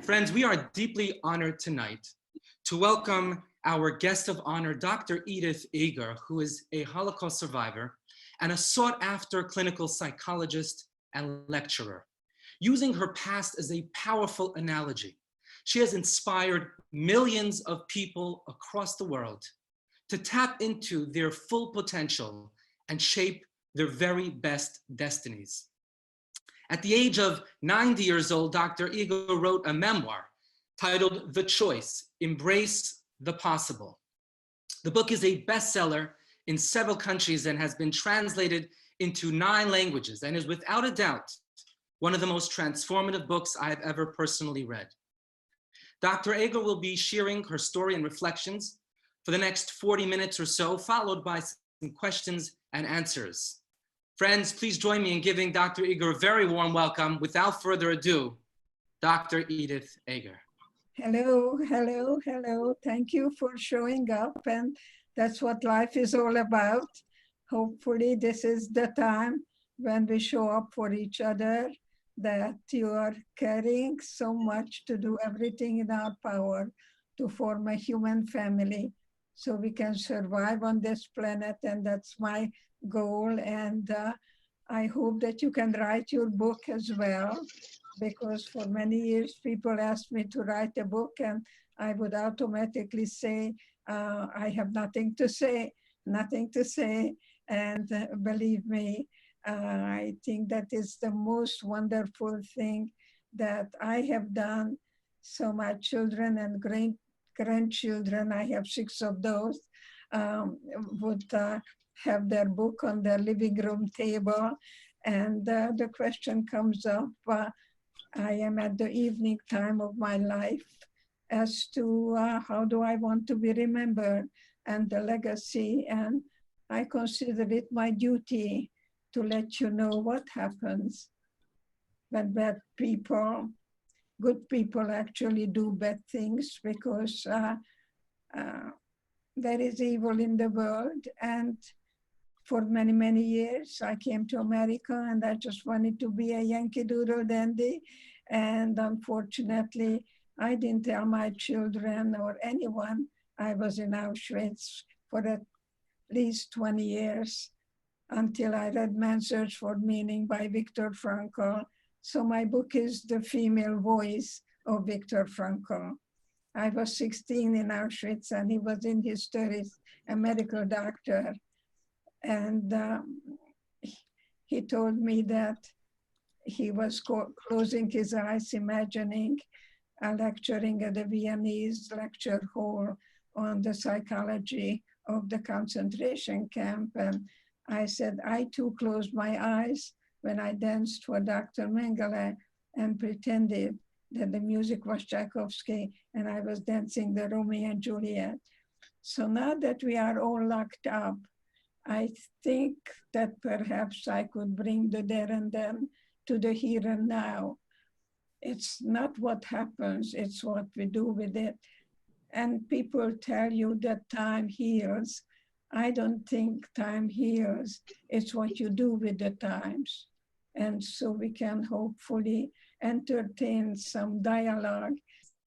Friends, we are deeply honored tonight to welcome our guest of honor, Dr. Edith Eger, who is a Holocaust survivor and a sought-after clinical psychologist and lecturer. Using her past as a powerful analogy, she has inspired millions of people across the world to tap into their full potential and shape their very best destinies. At the age of 90 years old, Dr. Eger wrote a memoir titled The Choice, Embrace the Possible. The book is a bestseller in several countries and has been translated into 9 languages and is without a doubt one of the most transformative books I have ever personally read. Dr. Eger will be sharing her story and reflections for the next 40 minutes or so, followed by some questions and answers. Friends, please join me in giving Dr. Eger a very warm welcome. Without further ado, Dr. Edith Eger. Hello, hello, hello. Thank you for showing up, and that's what life is all about. Hopefully this is the time when we show up for each other, that you are caring so much to do everything in our power to form a human family so we can survive on this planet, and that's my goal. And I hope that you can write your book as well, because for many years people asked me to write a book and I would automatically say, I have nothing to say. And believe me, I think that is the most wonderful thing that I have done. So my children and grandchildren, I have 6 of those, would have their book on their living room table. And the question comes up, I am at the evening time of my life as to how do I want to be remembered and the legacy. And I consider it my duty to let you know what happens when bad people, good people actually do bad things, because there is evil in the world. And for many, many years, I came to America and I just wanted to be a Yankee Doodle dandy. And unfortunately, I didn't tell my children or anyone I was in Auschwitz for at least 20 years until I read Man's Search for Meaning by Viktor Frankl. So my book is the female voice of Viktor Frankl. I was 16 in Auschwitz and he was in his 30s, a medical doctor. And he told me that he was closing his eyes, imagining lecturing at the Viennese lecture hall on the psychology of the concentration camp. And I said, I too closed my eyes when I danced for Dr. Mengele and pretended that the music was Tchaikovsky and I was dancing the Romeo and Juliet. So now that we are all locked up, I think that perhaps I could bring the there and then to the here and now. It's not what happens, it's what we do with it. And people tell you that time heals. I don't think time heals, it's what you do with the times. And so we can hopefully entertain some dialogue.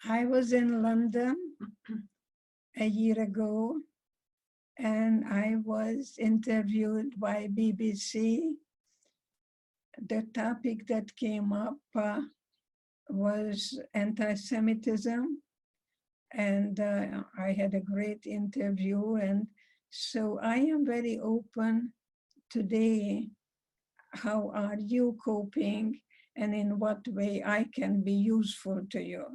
I was in London a year ago, and I was interviewed by BBC. The topic that came up was anti-Semitism, and I had a great interview. And so I am very open today. How are you coping, and in what way I can be useful to you?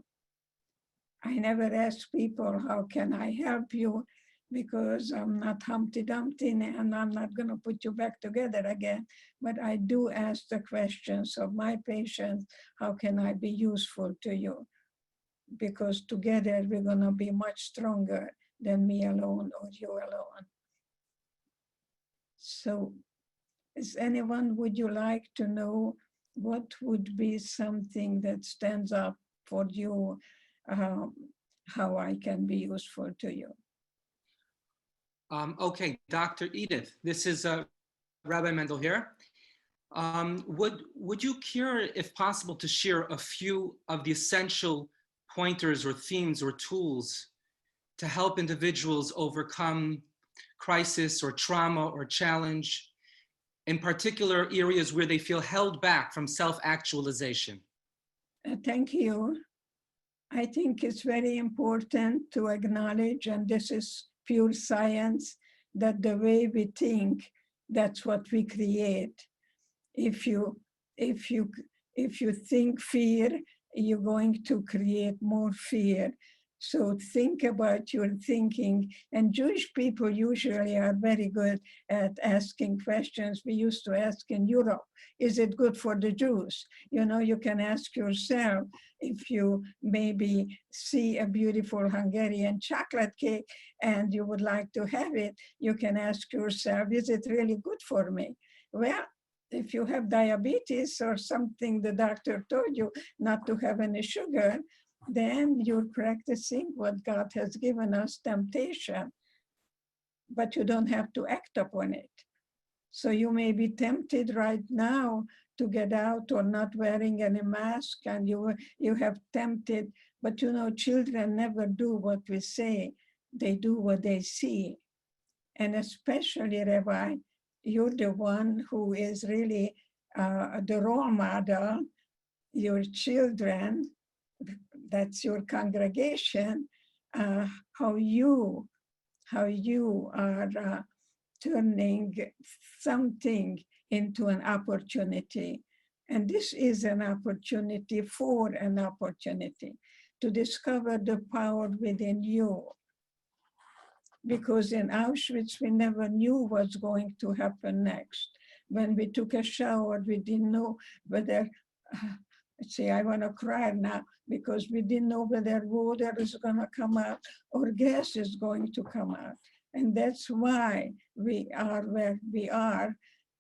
I never ask people, how can I help you? Because I'm not Humpty Dumpty and I'm not going to put you back together again. But I do ask the questions of my patients, how can I be useful to you? Because together we're going to be much stronger than me alone or you alone. So is anyone, would you like to know what would be something that stands up for you, how I can be useful to you? Okay, Dr. Edith, this is Rabbi Mendel here. Would you care, if possible, to share a few of the essential pointers or themes or tools to help individuals overcome crisis or trauma or challenge, in particular areas where they feel held back from self-actualization? Thank you. I think it's very important to acknowledge, and this is pure science, that the way we think, that's what we create. If you if you if you think fear, you're going to create more fear. So think about your thinking. And Jewish people usually are very good at asking questions. We used to ask in Europe, is it good for the Jews? You know, you can ask yourself, if you maybe see a beautiful Hungarian chocolate cake and you would like to have it, you can ask yourself, is it really good for me? Well, if you have diabetes or something, the doctor told you not to have any sugar, then you're practicing what God has given us, temptation, but you don't have to act upon it. So you may be tempted right now to get out or not wearing any mask, and you have tempted, but you know, children never do what we say, they do what they see. And especially, Rabbi, you're the one who is really the role model. Your children, that's your congregation, how you are turning something into an opportunity. And this is an opportunity for an opportunity to discover the power within you. Because in Auschwitz, we never knew what's going to happen next. When we took a shower, we didn't know whether, see, I want to cry now, because we didn't know whether water is going to come out or gas is going to come out. And that's why we are where we are.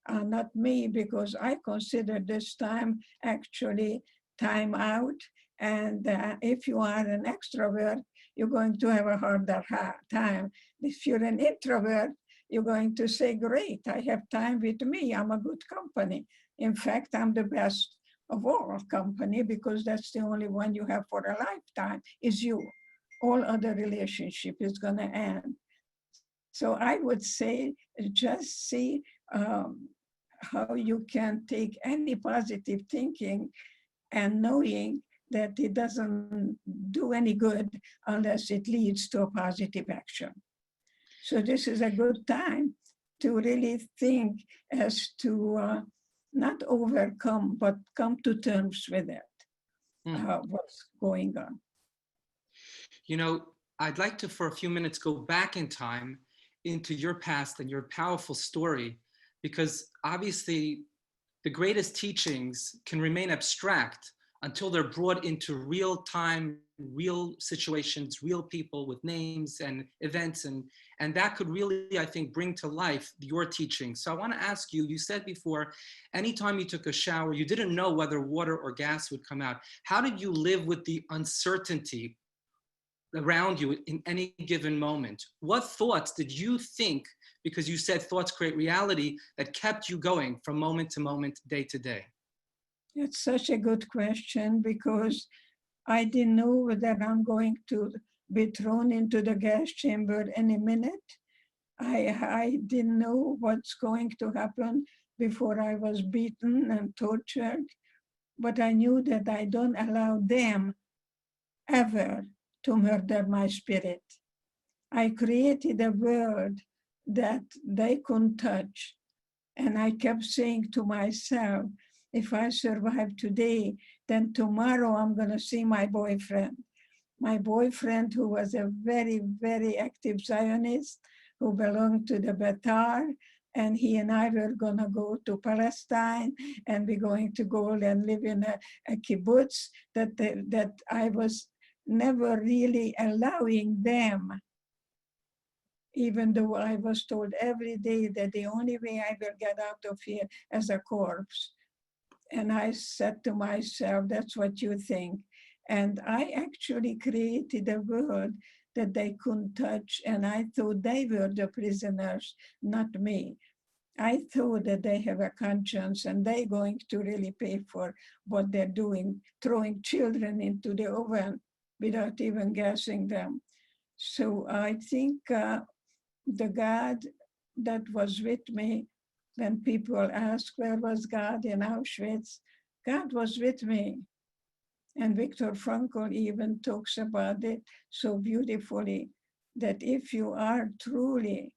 Not me, because I consider this time actually time out. And if you are an extrovert, you're going to have a harder time. If you're an introvert, you're going to say, great, I have time with me, I'm a good company. In fact, I'm the best of all company, because that's the only one you have for a lifetime, is you. All other relationship is gonna end. So I would say, just see how you can take any positive thinking and knowing that it doesn't do any good unless it leads to a positive action. So this is a good time to really think as to not overcome, but come to terms with it, what's going on. You know, I'd like to, for a few minutes, go back in time into your past and your powerful story, because obviously the greatest teachings can remain abstract until they're brought into real time, real situations, real people with names and events. And that could really, I think, bring to life your teaching. So I want to ask you, you said before, anytime you took a shower, you didn't know whether water or gas would come out. How did you live with the uncertainty around you in any given moment? What thoughts did you think, because you said thoughts create reality, that kept you going from moment to moment, day to day? It's such a good question, because I didn't know whether I'm going to be thrown into the gas chamber any minute. I didn't know what's going to happen before I was beaten and tortured, but I knew that I don't allow them ever to murder my spirit. I created a world that they couldn't touch. And I kept saying to myself, if I survive today, then tomorrow I'm going to see my boyfriend. My boyfriend, who was a very, very active Zionist, who belonged to the Betar, and he and I were going to go to Palestine, and we're going to go and live in a kibbutz that I was never really allowing them, even though I was told every day that the only way I will get out of here as a corpse. And I said to myself, that's what you think. And I actually created a world that they couldn't touch. And I thought they were the prisoners, not me. I thought that they have a conscience and they're going to really pay for what they're doing, throwing children into the oven. without even guessing them. So I think the God that was with me when people ask where was God in Auschwitz, God was with me. And Viktor Frankl even talks about it so beautifully, that if you are truly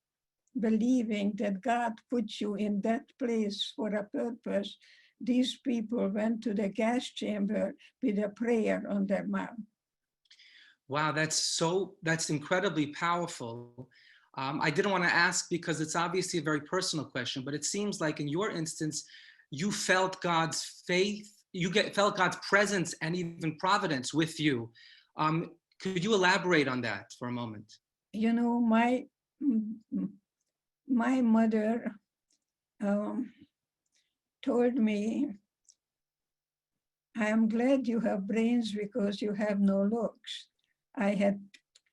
believing that God put you in that place for a purpose, these people went to the gas chamber with a prayer on their mouth. Wow, that's incredibly powerful. I didn't want to ask because it's obviously a very personal question, but it seems like in your instance, you felt God's faith, felt God's presence and even providence with you. Could you elaborate on that for a moment? You know, my mother told me, I am glad you have brains because you have no looks. I had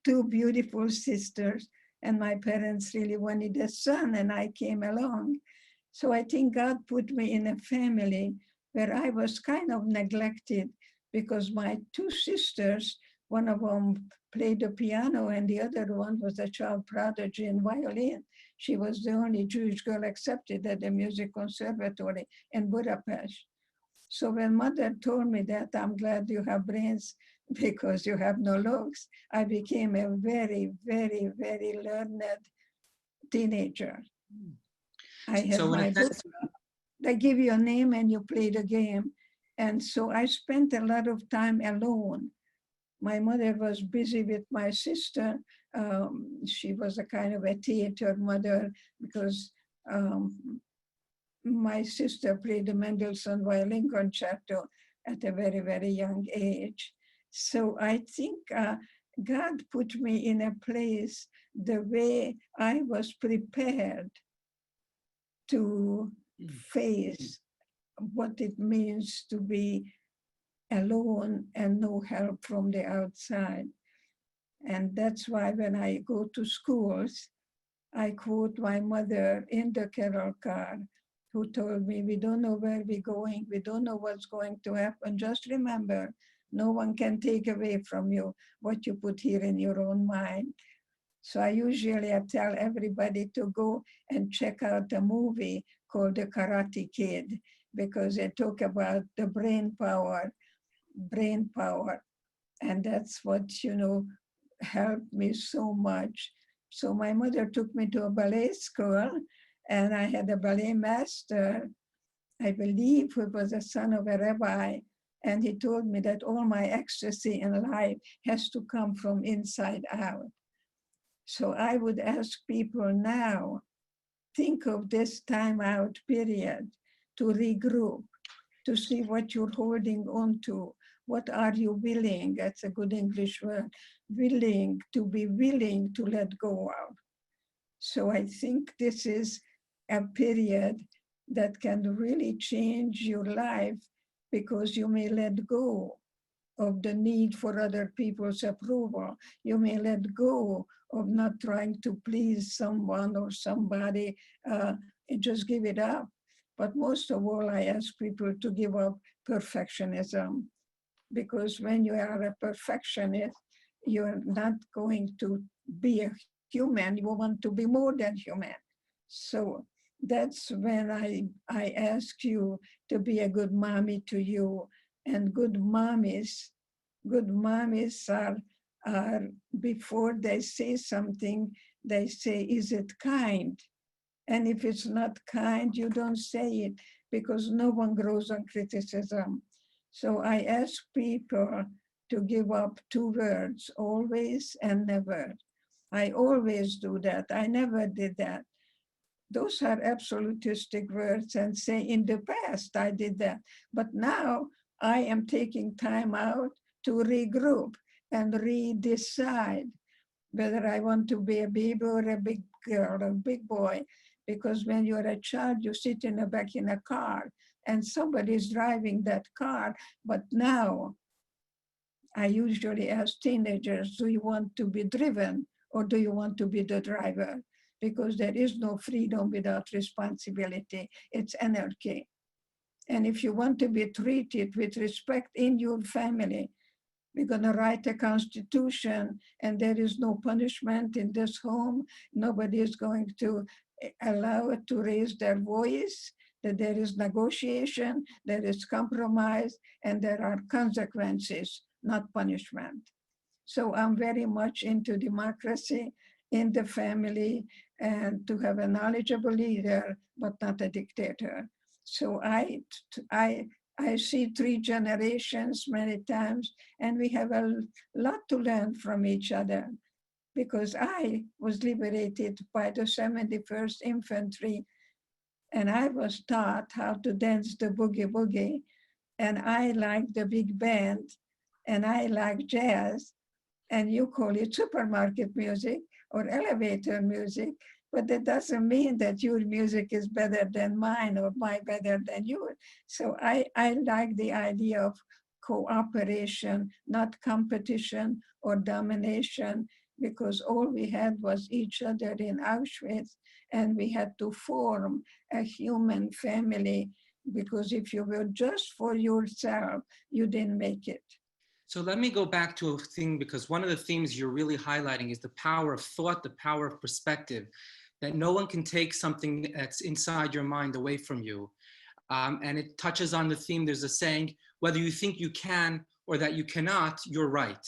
two beautiful sisters, and my parents really wanted a son, and I came along. So I think God put me in a family where I was kind of neglected because my two sisters, one of them played the piano and the other one was a child prodigy in violin. She was the only Jewish girl accepted at the music conservatory in Budapest. So when mother told me that, I'm glad you have brains because you have no looks, I became a very, very, very learned teenager. I had So my book. They give you a name and you play the game. And so I spent a lot of time alone. My mother was busy with my sister. She was a kind of a theater mother because my sister played the Mendelssohn violin concerto at a very, very young age. So I think God put me in a place the way I was prepared to face what it means to be alone and no help from the outside. And that's why when I go to schools, I quote my mother in the carol car, who told me, we don't know where we're going, we don't know what's going to happen. Just remember, no one can take away from you what you put here in your own mind. So I tell everybody to go and check out a movie called The Karate Kid, because they talk about the brain power. And that's what, helped me so much. So my mother took me to a ballet school, and I had a ballet master, I believe, who was the son of a rabbi. And he told me that all my ecstasy in life has to come from inside out. So I would ask people now, think of this time out period to regroup, to see what you're holding on to. What are you willing, that's a good English word, willing to let go of. So I think this is a period that can really change your life, because you may let go of the need for other people's approval. You may let go of not trying to please someone or somebody, and just give it up. But most of all, I ask people to give up perfectionism, because when you are a perfectionist, you're not going to be a human, you want to be more than human. So that's when I ask you to be a good mommy to you. And good mommies are before they say something, they say, is it kind? And if it's not kind, you don't say it, because no one grows on criticism. So I ask people to give up two words, always and never. I always do that. I never did that. Those are absolutistic words, and say, in the past I did that. But now I am taking time out to regroup and redecide whether I want to be a baby or a big girl or a big boy. Because when you're a child, you sit in the back in a car and somebody's driving that car. But now I usually ask teenagers, do you want to be driven or do you want to be the driver? Because there is no freedom without responsibility. It's anarchy. And if you want to be treated with respect in your family, We're going to write a constitution, and there is no punishment in this home. Nobody is going to allow it to raise their voice, that there is negotiation, there is compromise, and there are consequences, not punishment. So I'm very much into democracy in the family, and to have a knowledgeable leader, but not a dictator. So I see 3 generations many times, and we have a lot to learn from each other, because I was liberated by the 71st Infantry, and I was taught how to dance the boogie boogie, and I like the big band, and I like jazz, and you call it supermarket music or elevator music, but that doesn't mean that your music is better than mine or my better than yours. So I like the idea of cooperation, not competition or domination, because all we had was each other in Auschwitz, and we had to form a human family, because if you were just for yourself, you didn't make it. So let me go back to a thing, because one of the themes you're really highlighting is the power of thought, the power of perspective, that no one can take something that's inside your mind away from you. And it touches on the theme, there's a saying, whether you think you can or that you cannot, you're right.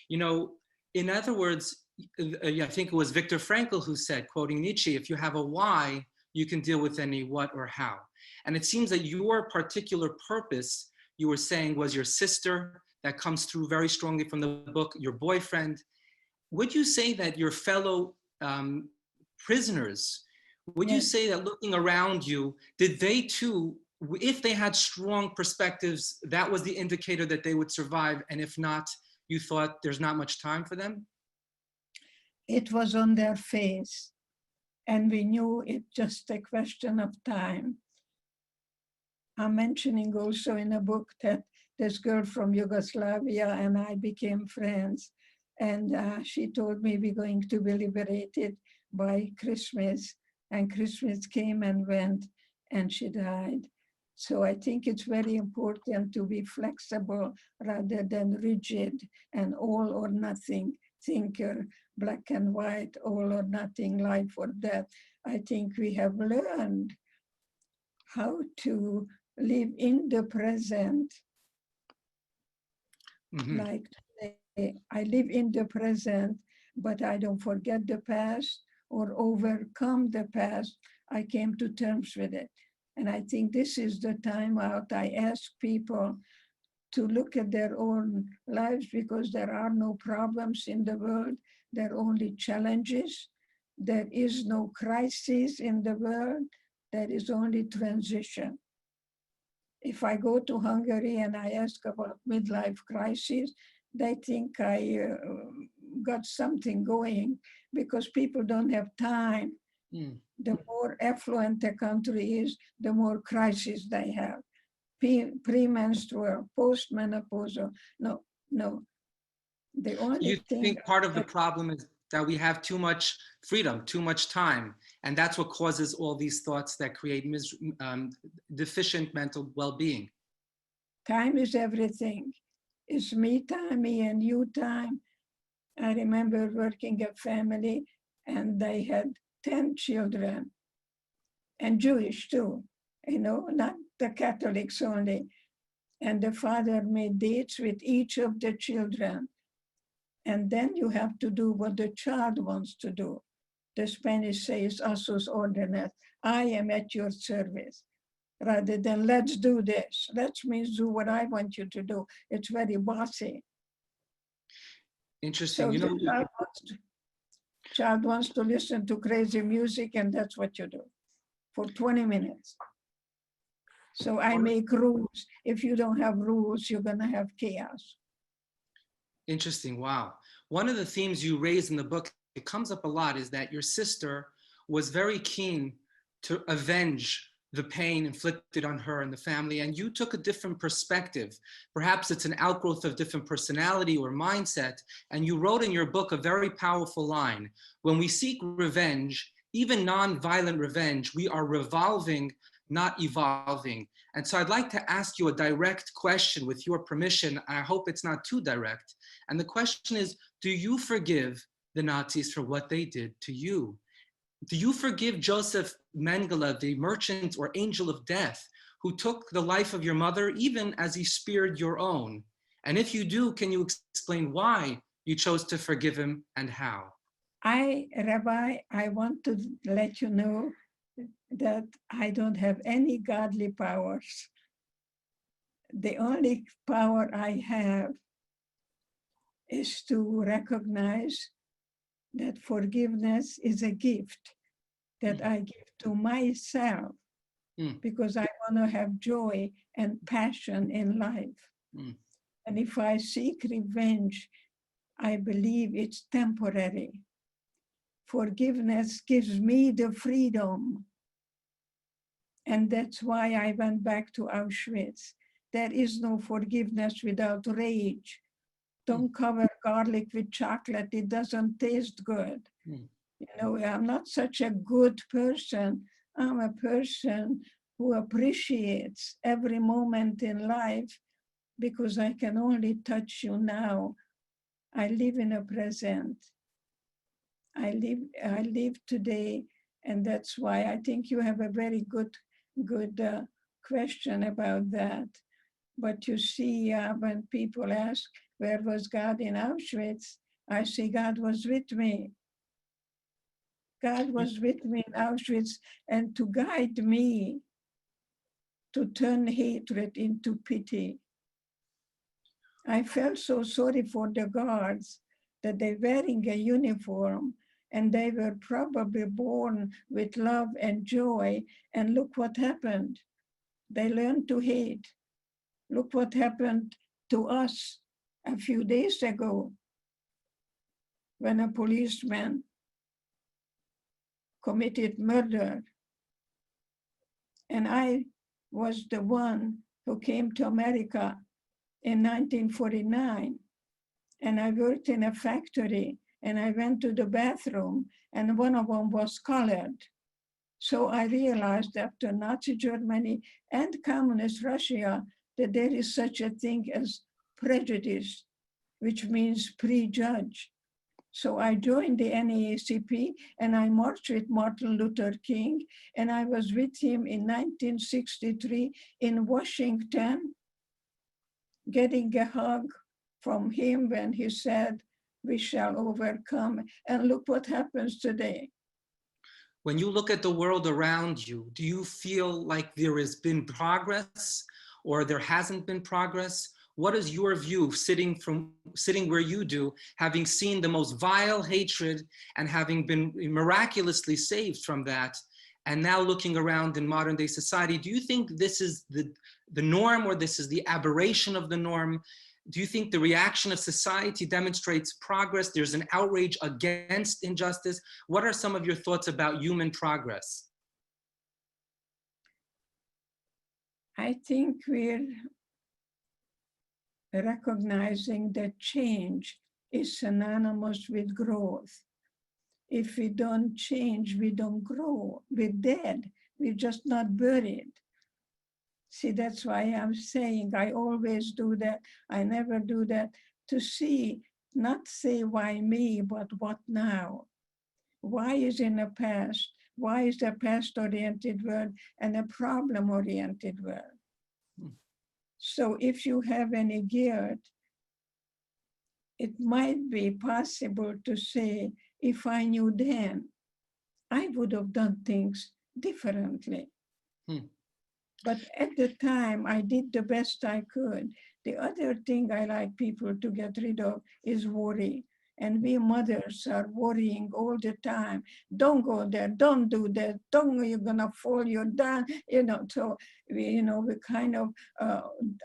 You know, in other words, I think it was Viktor Frankl who said, quoting Nietzsche, if you have a why, you can deal with any what or how. And it seems that your particular purpose, you were saying, was your sister. That comes through very strongly from the book, your boyfriend. Would you say that your fellow prisoners, would you say that looking around you, did they too, if they had strong perspectives, that was the indicator that they would survive? And if not, you thought there's not much time for them? It was on their face, and we knew it's just a question of time. I'm mentioning also in a book that this girl from Yugoslavia and I became friends. And she told me we're going to be liberated by Christmas. And Christmas came and went, and she died. So I think it's very important to be flexible rather than rigid and all or nothing thinker, black and white, all or nothing, life or death. I think we have learned how to live in the present. Like today, I live in the present, but I don't forget the past or overcome the past. I came to terms with it. And I think this is the time out. I ask people to look at their own lives, because there are no problems in the world. There are only challenges. There is no crisis in the world. There is only transition. If I go to Hungary and I ask about midlife crisis, they think I got something going, because people don't have time. The more affluent a country is, the more crises they have. Premenstrual, postmenopausal, no. The only You thing think part of the problem is that we have too much freedom, too much time, and that's what causes all these thoughts that create deficient mental well-being? Time is everything. It's me time, me and you time. I remember working a family, and they had 10 children, and Jewish too, you know, not the Catholics only. And the father made dates with each of the children. And then you have to do what the child wants to do. The Spanish says, a sus órdenes, I am at your service, rather than let's do this. That means do what I want you to do. It's very bossy. Interesting. So you know, the child wants to listen to crazy music, and that's what you do for 20 minutes. So I make rules. If you don't have rules, you're gonna have chaos. Interesting. Wow. One of the themes you raise in the book, it comes up a lot, is that your sister was very keen to avenge the pain inflicted on her and the family, and you took a different perspective. Perhaps it's an outgrowth of different personality or mindset, and you wrote in your book a very powerful line: when we seek revenge, even non-violent revenge, we are revolving not evolving. And so I'd like to ask you a direct question with your permission. I hope it's not too direct. And the question is, do you forgive the Nazis for what they did to you? Do you forgive Joseph Mengele, the merchant or angel of death, who took the life of your mother even as he spared your own? And if you do, can you explain why you chose to forgive him and how? Rabbi, I want to let you know that I don't have any godly powers. The only power I have is to recognize that forgiveness is a gift that I give to myself because I want to have joy and passion in life. And if I seek revenge, I believe it's temporary. Forgiveness gives me the freedom. And that's why I went back to Auschwitz. There is no forgiveness without rage. Don't cover garlic with chocolate, it doesn't taste good. You know, I'm not such a good person. I'm a person who appreciates every moment in life because I can only touch you now. I live in a present. I live today, and that's why I think you have a very good question about that. But you see, when people ask, where was God in Auschwitz? I say, God was with me. God was with me in Auschwitz and to guide me to turn hatred into pity. I felt so sorry for the guards that they're wearing a uniform and they were probably born with love and joy. And look what happened. They learned to hate. Look what happened to us a few days ago when a policeman committed murder. And I was the one who came to America in 1949. And I worked in a factory and I went to the bathroom and one of them was colored. So I realized after Nazi Germany and communist Russia that there is such a thing as prejudice, which means prejudge. So I joined the NAACP and I marched with Martin Luther King, and I was with him in 1963 in Washington, getting a hug from him when he said, "We shall overcome." And look what happens today. When you look at the world around you, do you feel like there has been progress or there hasn't been progress? What is your view sitting where you do, having seen the most vile hatred and having been miraculously saved from that, and now looking around in modern day society? Do you think this is the norm or this is the aberration of the norm? Do you think the reaction of society demonstrates progress? There's an outrage against injustice. What are some of your thoughts about human progress? I think we're recognizing that change is synonymous with growth. If we don't change, we don't grow. We're dead. We're just not buried. See, that's why I'm saying I always do that. I never do that to see, not say why me, but what now? Why is in the past? Why is the past-oriented world and a problem-oriented world? So if you have any guilt, it might be possible to say, if I knew then, I would have done things differently. But at the time, I did the best I could. The other thing I like people to get rid of is worry. And we mothers are worrying all the time. Don't go there, don't do that, don't, you're gonna fall, you're down, so we kind of,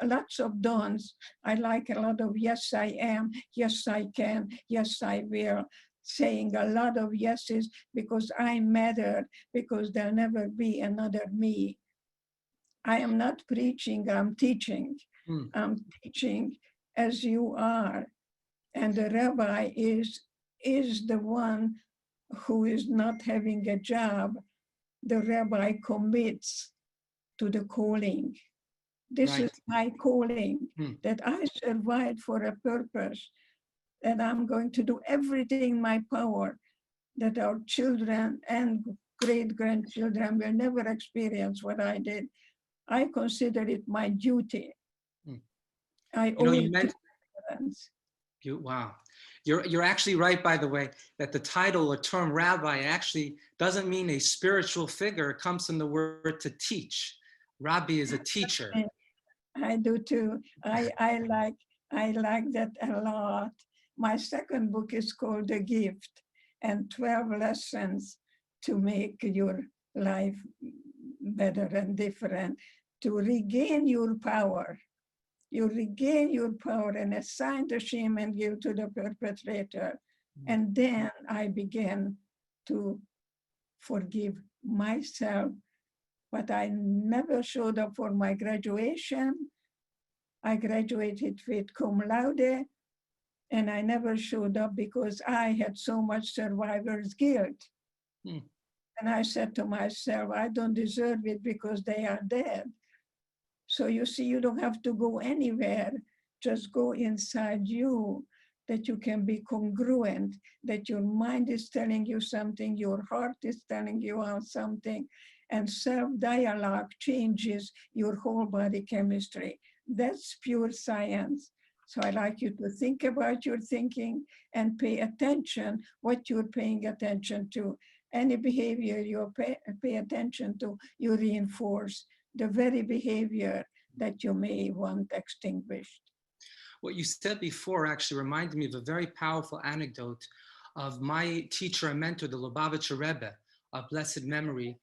lots of don'ts. I like a lot of yes, I am, yes, I can, yes, I will. Saying a lot of yeses because I matter, because there'll never be another me. I am not preaching, I'm teaching. I'm teaching as you are. And the rabbi is the one who is not having a job. The rabbi commits to the calling. This is Right. my calling, Hmm. that I survived for a purpose, and I'm going to do everything in my power that our children and great-grandchildren will never experience what I did. I consider it my duty. Hmm. I You know, owe you it to meant parents. wow. You're actually right, by the way, that the title or term rabbi actually doesn't mean a spiritual figure. It comes from the word to teach. Rabbi is a teacher. I do too. I like that a lot. My second book is called The Gift, and 12 lessons to make your life better and different, to regain your power. You regain your power and assign the shame and guilt to the perpetrator. And then I began to forgive myself, but I never showed up for my graduation. I graduated with cum laude, and I never showed up because I had so much survivor's guilt. Hmm. And I said to myself, I don't deserve it because they are dead. So you see, you don't have to go anywhere. Just go inside you, that you can be congruent, that your mind is telling you something, your heart is telling you something, and self-dialogue changes your whole body chemistry. That's pure science. So I like you to think about your thinking and pay attention what you're paying attention to. Any behavior you pay attention to, you reinforce the very behavior that you may want extinguished. What you said before actually reminded me of a very powerful anecdote of my teacher and mentor, the Lubavitcher Rebbe, of blessed memory.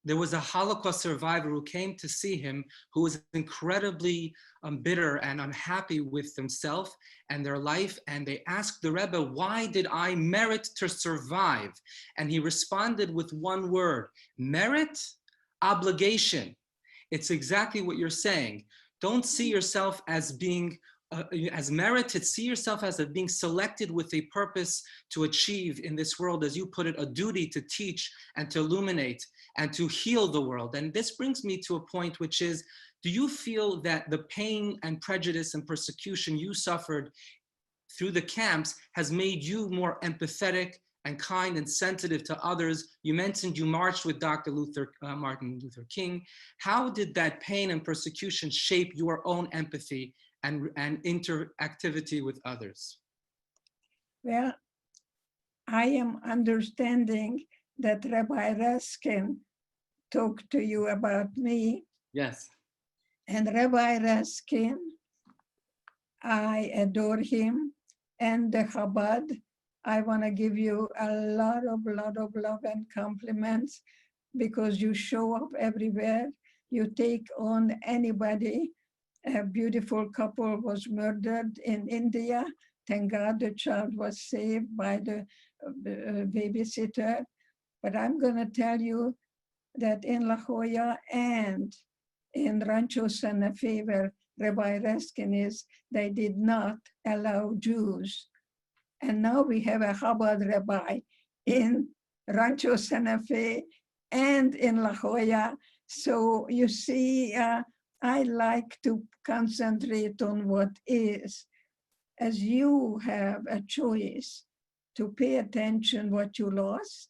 There was a Holocaust survivor who came to see him who was incredibly bitter and unhappy with himself and their life. And they asked the Rebbe, why did I merit to survive? And he responded with one word: merit, obligation. It's exactly what you're saying. Don't see yourself as being as merited. See yourself as being selected with a purpose to achieve in this world, as you put it, a duty to teach and to illuminate and to heal the world. And this brings me to a point, which is, do you feel that the pain and prejudice and persecution you suffered through the camps has made you more empathetic and kind and sensitive to others? You mentioned you marched with Martin Luther King. How did that pain and persecution shape your own empathy and interactivity with others? Well, I am understanding that Rabbi Raskin talked to you about me. Yes. And Rabbi Raskin, I adore him. And the Chabad, I want to give you a lot of love and compliments, because you show up everywhere. You take on anybody. A beautiful couple was murdered in India. Thank God the child was saved by the babysitter. But I'm going to tell you that in La Jolla and in Rancho Santa Fe, where Rabbi Raskin is, they did not allow Jews. And now we have a Chabad rabbi in Rancho Santa Fe and in La Jolla. So you see, I like to concentrate on what is, as you have a choice to pay attention what you lost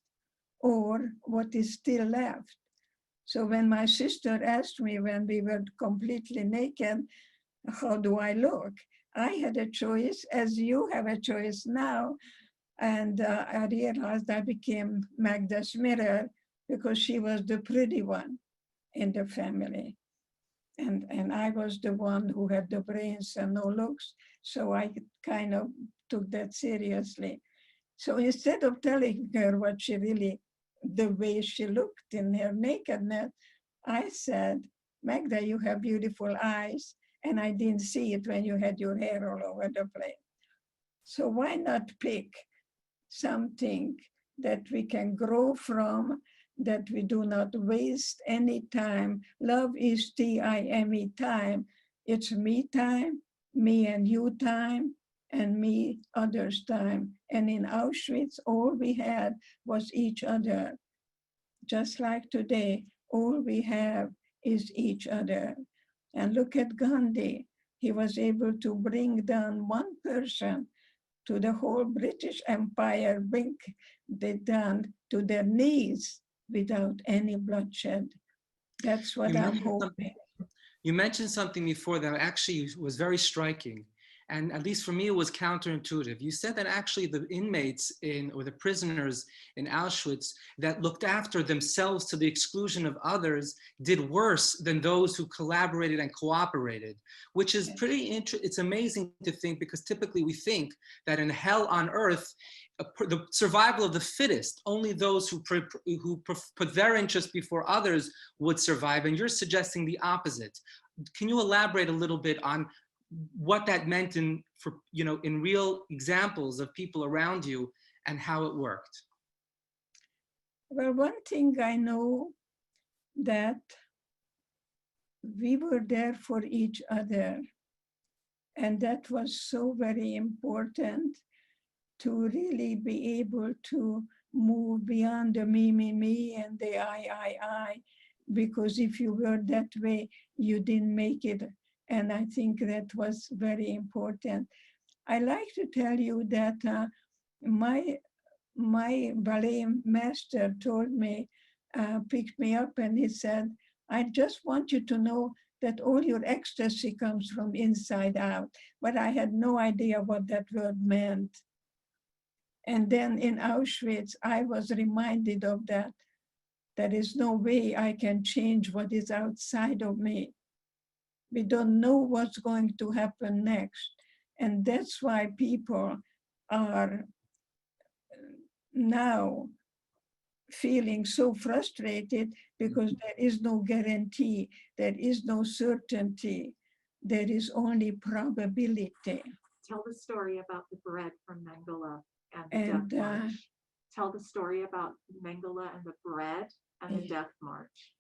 or what is still left. So when my sister asked me when we were completely naked, how do I look? I had a choice, as you have a choice now. And I realized I became Magda's mirror because she was the pretty one in the family. And I was the one who had the brains and no looks. So I kind of took that seriously. So instead of telling her what she really, the way she looked in her nakedness, I said, Magda, you have beautiful eyes. And I didn't see it when you had your hair all over the place. So why not pick something that we can grow from, that we do not waste any time? Love is time, time. It's me time, me and you time, and me others time. And in Auschwitz, all we had was each other. Just like today, all we have is each other. And look at Gandhi. He was able to bring down one person to the whole British Empire, bring it down to their knees without any bloodshed. That's what You I'm mentioned something, hoping. you mentioned something before that actually was very striking. And at least for me, it was counterintuitive. You said that actually the inmates or the prisoners in Auschwitz that looked after themselves to the exclusion of others did worse than those who collaborated and cooperated, which is pretty interesting. It's amazing to think, because typically we think that in hell on earth, the survival of the fittest, only those who put their interests before others would survive. And you're suggesting the opposite. Can you elaborate a little bit on what that meant in real examples of people around you and how it worked? Well, one thing I know, that we were there for each other. And that was so very important, to really be able to move beyond the me, and the I, because if you were that way, you didn't make it. And I think that was very important. I like to tell you that my ballet master told me, picked me up, and he said, I just want you to know that all your ecstasy comes from inside out. But I had no idea what that word meant. And then in Auschwitz, I was reminded of that. There is no way I can change what is outside of me. We don't know what's going to happen next. And that's why people are now feeling so frustrated, because there is no guarantee, there is no certainty, there is only probability. Tell the story about the bread from Mengele and the Death March. Tell the story about Mengele and the bread and the Death March.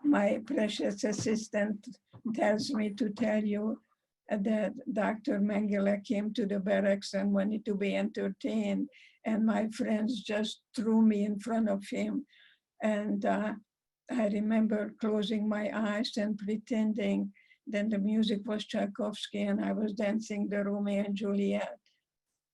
My precious assistant tells me to tell you that Dr. Mengele came to the barracks and wanted to be entertained, and my friends just threw me in front of him. And I remember closing my eyes and pretending. Then the music was Tchaikovsky, and I was dancing the Romeo and Juliet.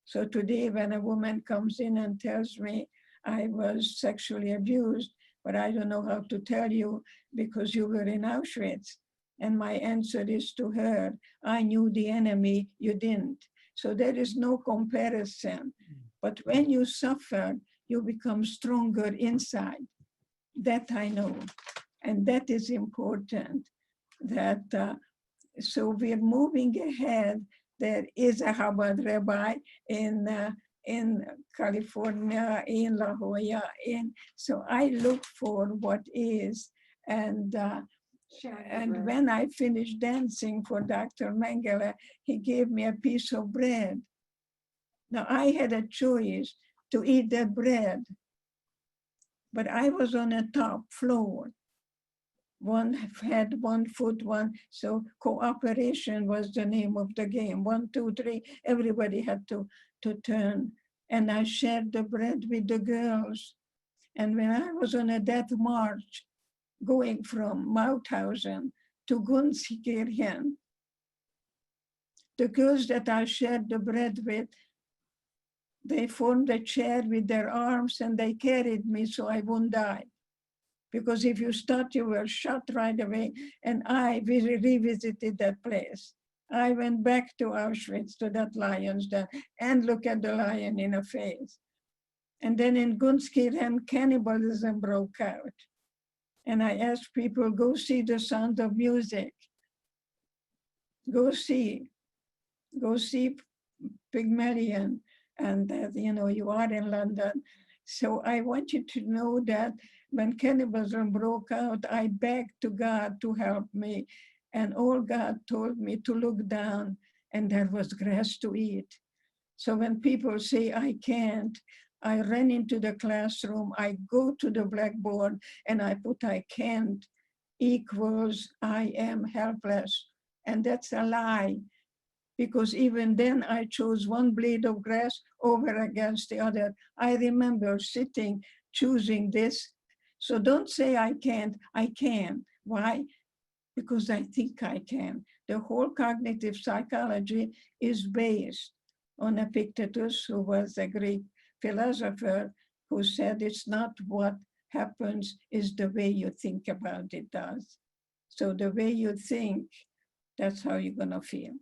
So today, when a woman comes in and tells me I was sexually abused, but I don't know how to tell you because you were in Auschwitz. And my answer is to her, I knew the enemy, you didn't. So there is no comparison. But when you suffer, you become stronger inside. That I know. And that is important. That so we're moving ahead. There is a Chabad rabbi in California, in La Jolla. So I look for what is. And when I finished dancing for Dr. Mengele, he gave me a piece of bread. Now I had a choice to eat that bread, but I was on a top floor. One had 1 foot, so cooperation was the name of the game. 1, 2, 3, everybody had to turn. And I shared the bread with the girls. And when I was on a death march, going from Mauthausen to Gunskirchen, the girls that I shared the bread with, they formed a chair with their arms and they carried me so I wouldn't die. Because if you start, you were shot right away. And I revisited that place. I went back to Auschwitz, to that lion's den, and look at the lion in the face. And then in Gunskirchen, cannibalism broke out. And I asked people, go see The Sound of Music. Go see Pygmalion. And you are in London. So I want you to know that when cannibalism broke out, I begged to God to help me. And all God told me to look down, and there was grass to eat. So when people say I can't, I ran into the classroom, I go to the blackboard, and I put I can't equals I am helpless. And that's a lie. Because even then I chose one blade of grass over against the other. I remember sitting, choosing this So don't say I can't, I can. Why? Because I think I can. The whole cognitive psychology is based on Epictetus, who was a Greek philosopher, who said it's not what happens, is the way you think about it does. So the way you think, that's how you're gonna feel.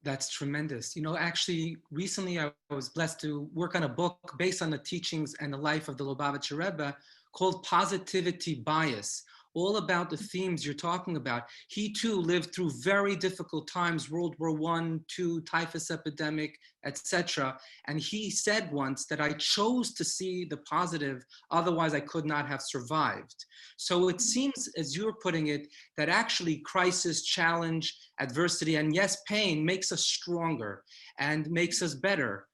That's tremendous. You know, actually, recently I was blessed to work on a book based on the teachings and the life of the Lubavitcher Rebbe called Positivity Bias, all about the themes you're talking about. He too lived through very difficult times, World War I, II, typhus epidemic, etc. And he said once that I chose to see the positive, otherwise I could not have survived. So it seems, as you're putting it, that actually crisis, challenge, adversity, and yes, pain makes us stronger and makes us better.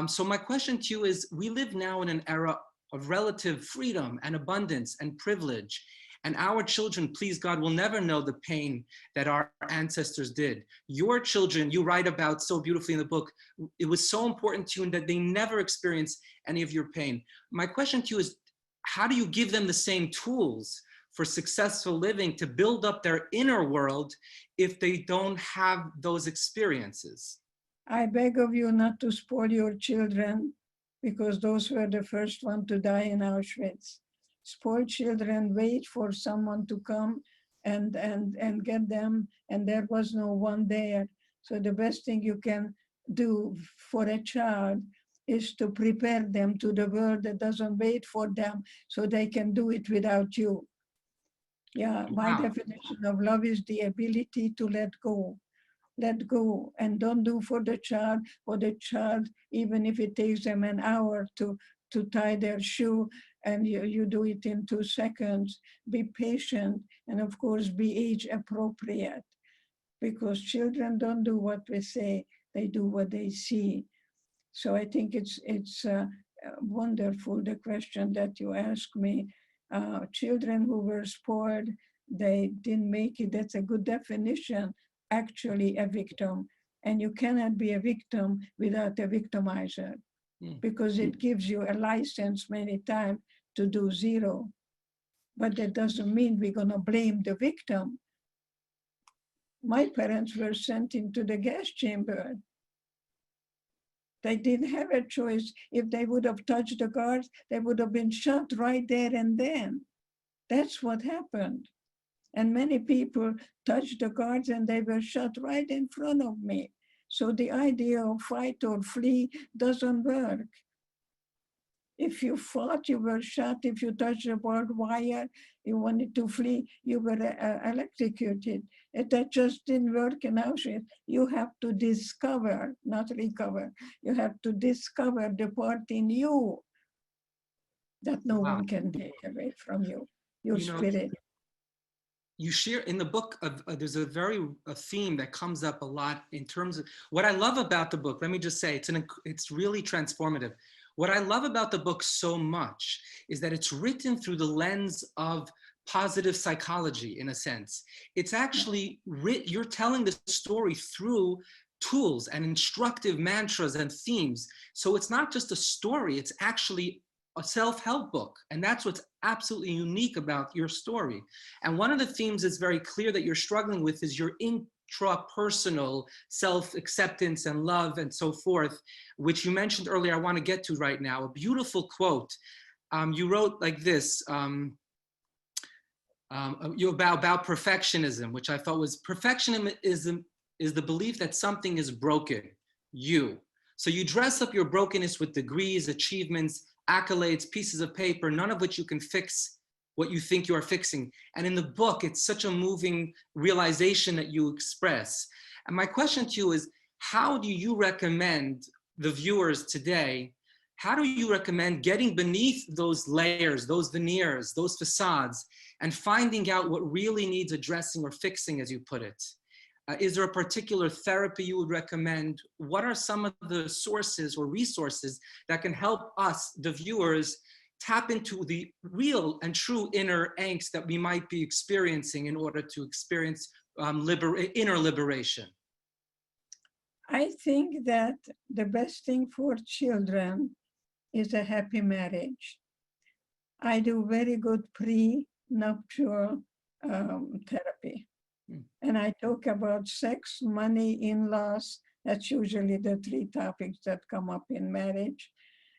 So my question to you is, we live now in an era of relative freedom and abundance and privilege. And our children, please God, will never know the pain that our ancestors did. Your children, you write about so beautifully in the book, it was so important to you that they never experienced any of your pain. My question to you is, how do you give them the same tools for successful living to build up their inner world if they don't have those experiences? I beg of you not to spoil your children, because those were the first one to die in Auschwitz. Spoiled children wait for someone to come and get them, and there was no one there. So the best thing you can do for a child is to prepare them to the world that doesn't wait for them, so they can do it without you. Yeah, my definition of love is the ability to let go. Let go, and don't do for the child, even if it takes them an hour to tie their shoe, and you do it in 2 seconds. Be patient, and of course be age appropriate, because children don't do what we say, they do what they see. So I think it's wonderful, the question that you asked me. Children who were spoiled, they didn't make it, that's a good definition. Actually a victim, and you cannot be a victim without a victimizer, because it gives you a license many times to do zero. But that doesn't mean we're going to blame the victim. My parents were sent into the gas chamber. They didn't have a choice. If they would have touched the guards, they would have been shot right there and then. That's what happened. And many people touched the guards and they were shot right in front of me. So the idea of fight or flee doesn't work. If you fought, you were shot. If you touched the barbed wire, you wanted to flee, you were electrocuted. That just didn't work in Auschwitz. You have to discover, not recover. You have to discover the part in you that no one can take away from you, your spirit. You share in the book, there's a theme that comes up a lot in terms of what I love about the book. Let me just say, it's really transformative. What I love about the book so much is that it's written through the lens of positive psychology, in a sense. It's actually, you're telling the story through tools and instructive mantras and themes. So it's not just a story, it's actually a self-help book. And that's what's absolutely unique about your story. And one of the themes that's very clear that you're struggling with is your intrapersonal self-acceptance and love and so forth, which you mentioned earlier. I want to get to right now. A beautiful quote. You wrote like this, about perfectionism, which I thought was, perfectionism is the belief that something is broken, you. So you dress up your brokenness with degrees, achievements, accolades, pieces of paper, none of which you can fix what you think you are fixing. And in the book, it's such a moving realization that you express. And my question to you is, how do you recommend the viewers today, how do you recommend getting beneath those layers, those veneers, those facades, and finding out what really needs addressing or fixing, as you put it? Is there a particular therapy you would recommend? What are some of the sources or resources that can help us, the viewers, tap into the real and true inner angst that we might be experiencing in order to experience inner liberation? I think that the best thing for children is a happy marriage. I do very good pre-nuptial therapy. And I talk about sex, money, in-laws. That's usually the three topics that come up in marriage.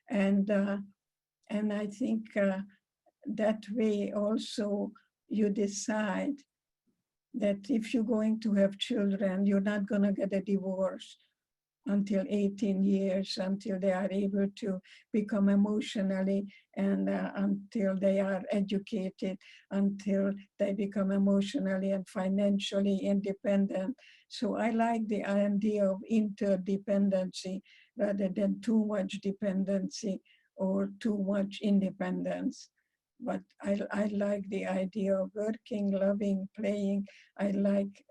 And I think that way also you decide that if you're going to have children, you're not going to get a divorce until 18 years, until they are able to become emotionally and until they are educated, until they become emotionally and financially independent. So I like the idea of interdependency rather than too much dependency or too much independence. But I like the idea of working, loving, playing. I like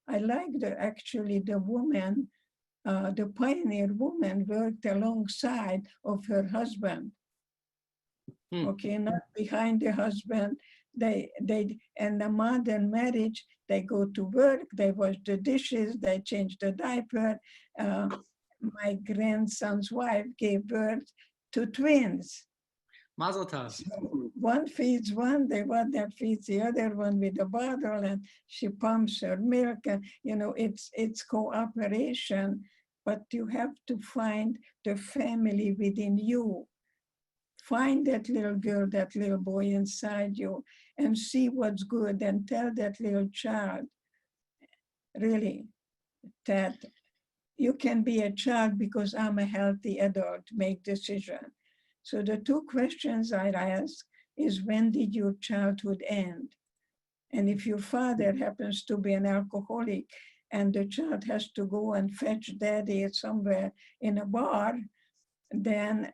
the woman, the pioneer woman worked alongside of her husband. Okay, not behind the husband. And the modern marriage, they go to work, they wash the dishes, they change the diaper. My grandson's wife gave birth to twins. Mazel tov. So one feeds one, the other feeds the other one with a bottle, and she pumps her milk. And it's cooperation, but you have to find the family within you. Find that little girl, that little boy inside you, and see what's good, and tell that little child, really, that you can be a child because I'm a healthy adult, make decision. So the two questions I ask is, when did your childhood end? And if your father happens to be an alcoholic and the child has to go and fetch daddy somewhere in a bar, then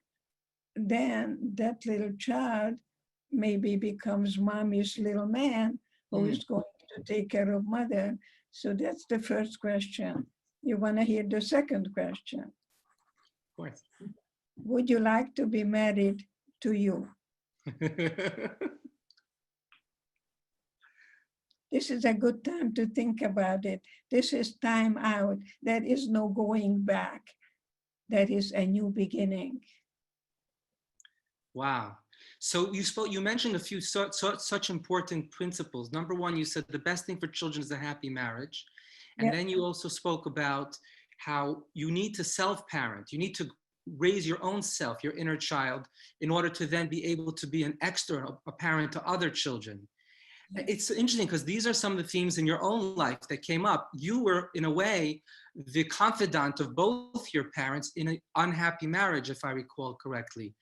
that little child maybe becomes mommy's little man who is going to take care of mother. So that's the first question. You want to hear the second question? Of course. Would you like to be married to you? This is a good time to think about it. This is time out. There is no going back. There is a new beginning. Wow. So you mentioned a few such important principles. Number one, you said the best thing for children is a happy marriage. And then you also spoke about how you need to self-parent. You need to raise your own self, your inner child, in order to then be able to be an external, a parent to other children. It's interesting because these are some of the themes in your own life that came up. You were, in a way, the confidant of both your parents in an unhappy marriage, if I recall correctly.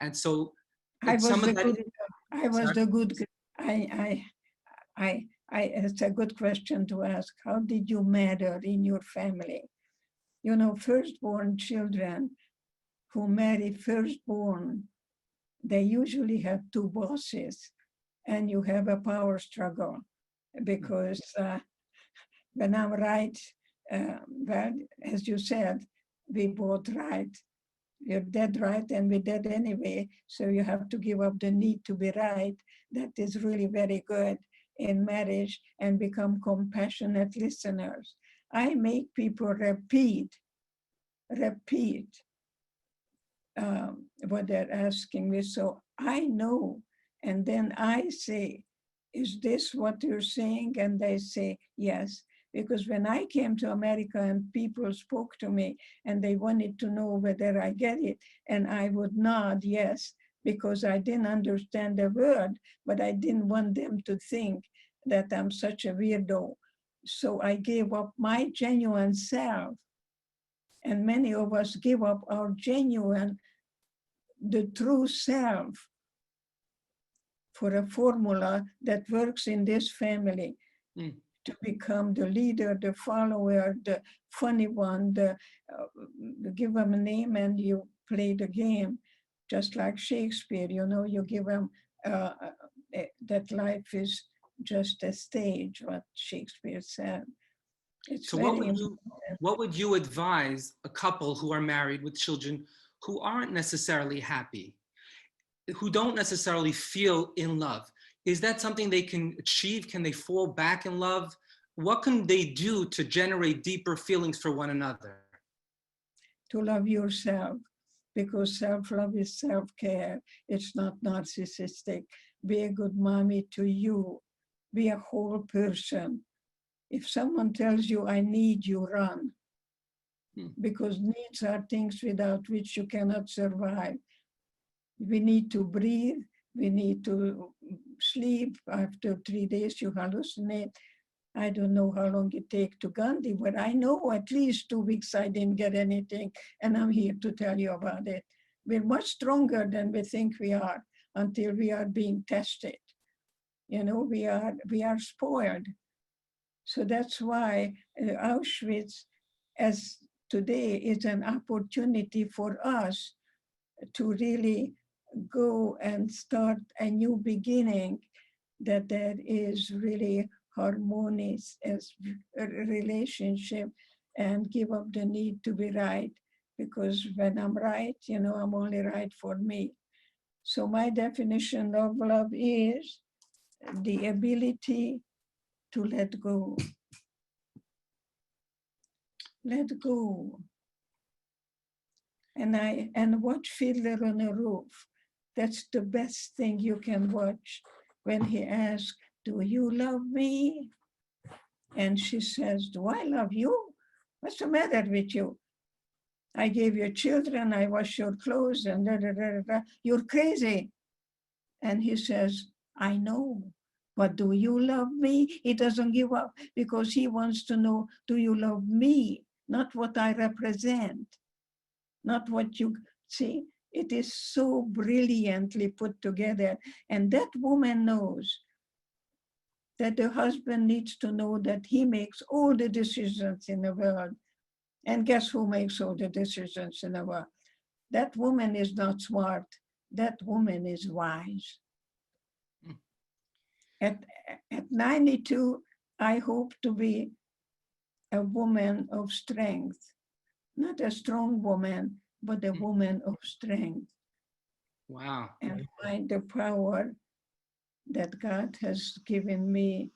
And so it's a good question to ask. How did you matter in your family? Firstborn children who marry firstborn, they usually have two bosses, and you have a power struggle because when I'm right, well, as you said, we both right. You're dead right, and we're dead anyway. So you have to give up the need to be right. That is really very good in marriage, and become compassionate listeners. I make people repeat what they're asking me. So I know, and then I say, is this what you're saying? And they say, yes. Because when I came to America and people spoke to me and they wanted to know whether I get it, and I would nod yes, because I didn't understand the word, but I didn't want them to think that I'm such a weirdo. So I gave up my genuine self. And many of us give up our genuine, the true self for a formula that works in this family. To become the leader, the follower, the funny one, give them a name and you play the game. Just like Shakespeare, you give them that life is just a stage, what Shakespeare said. So what would you advise a couple who are married with children who aren't necessarily happy, who don't necessarily feel in love? Is that something they can achieve? Can they fall back in love? What can they do to generate deeper feelings for one another? To love yourself. because self-love is self-care. It's not narcissistic. Be a good mommy to you. Be a whole person. If someone tells you, I need you, run. Because needs are things without which you cannot survive. We need to breathe. We need to sleep. After 3 days, you hallucinate. I don't know how long it takes to Gandhi, but I know at least 2 weeks I didn't get anything, and I'm here to tell you about it. We're much stronger than we think we are until we are being tested. You know, we are spoiled. So that's why Auschwitz, as today, is an opportunity for us to really go and start a new beginning that is really harmonious as a relationship, and give up the need to be right, because when I'm right, you know, I'm only right for me. So my definition of love is the ability to let go. Let go. And watch Fiddler on a Roof. That's the best thing you can watch. When he asks, do you love me? And she says, do I love you? What's the matter with you? I gave you children, I wash your clothes, and da, da, da, da, da. You're crazy. And he says, I know, but do you love me? He doesn't give up because he wants to know, do you love me? Not what I represent, not what you see. It is so brilliantly put together. And that woman knows that the husband needs to know that he makes all the decisions in the world. And guess who makes all the decisions in the world? That woman is not smart. That woman is wise. At 92, I hope to be a woman of strength. Not a strong woman, but a woman of strength. Wow. And find the power that God has given me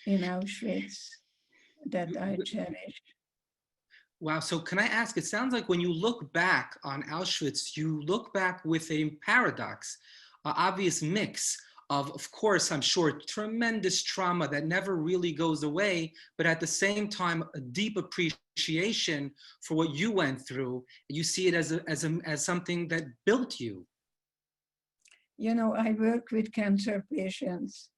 in Auschwitz that I cherish. Wow. So can I ask, it sounds like when you look back on Auschwitz, you look back with a paradox, an obvious mix of course, I'm sure, tremendous trauma that never really goes away, but at the same time, a deep appreciation for what you went through. You see it as something that built you. You know, I work with cancer patients,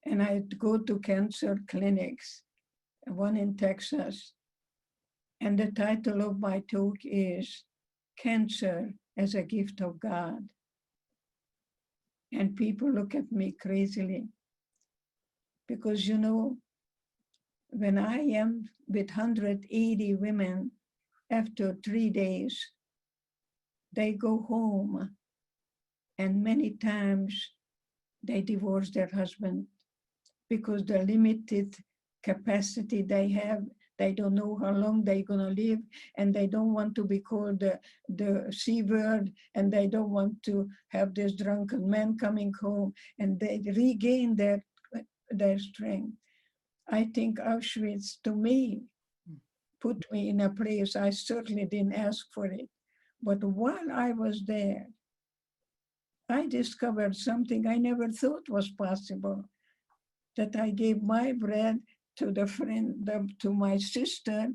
and I go to cancer clinics, one in Texas. And the title of my talk is Cancer as a Gift of God. And people look at me crazily because, you know, when I am with 180 women, after 3 days, they go home, and many times they divorce their husband because the limited capacity they have, they don't know how long they're gonna live, and they don't want to be called the C word, and they don't want to have this drunken man coming home, and they regain their strength. I think Auschwitz, to me, put me in a place, I certainly didn't ask for it, but while I was there, I discovered something I never thought was possible, that I gave my bread to the friend, to my sister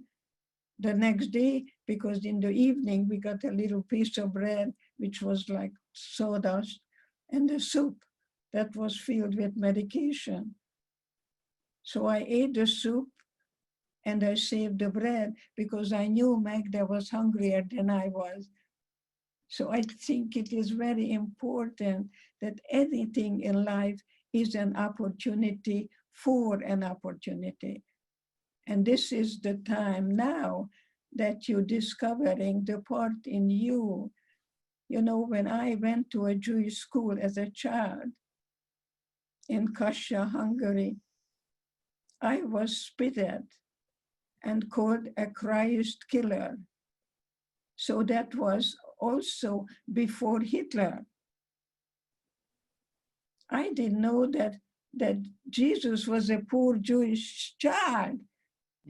the next day, because in the evening we got a little piece of bread, which was like sawdust, and the soup that was filled with medication. So I ate the soup and I saved the bread because I knew Magda was hungrier than I was. So I think it is very important that anything in life is an opportunity for an opportunity. And this is the time now that you're discovering the part in you. You know, when I went to a Jewish school as a child in Kassa, Hungary, I was spit at and called a Christ killer. So that was also before Hitler. I didn't know that Jesus was a poor Jewish child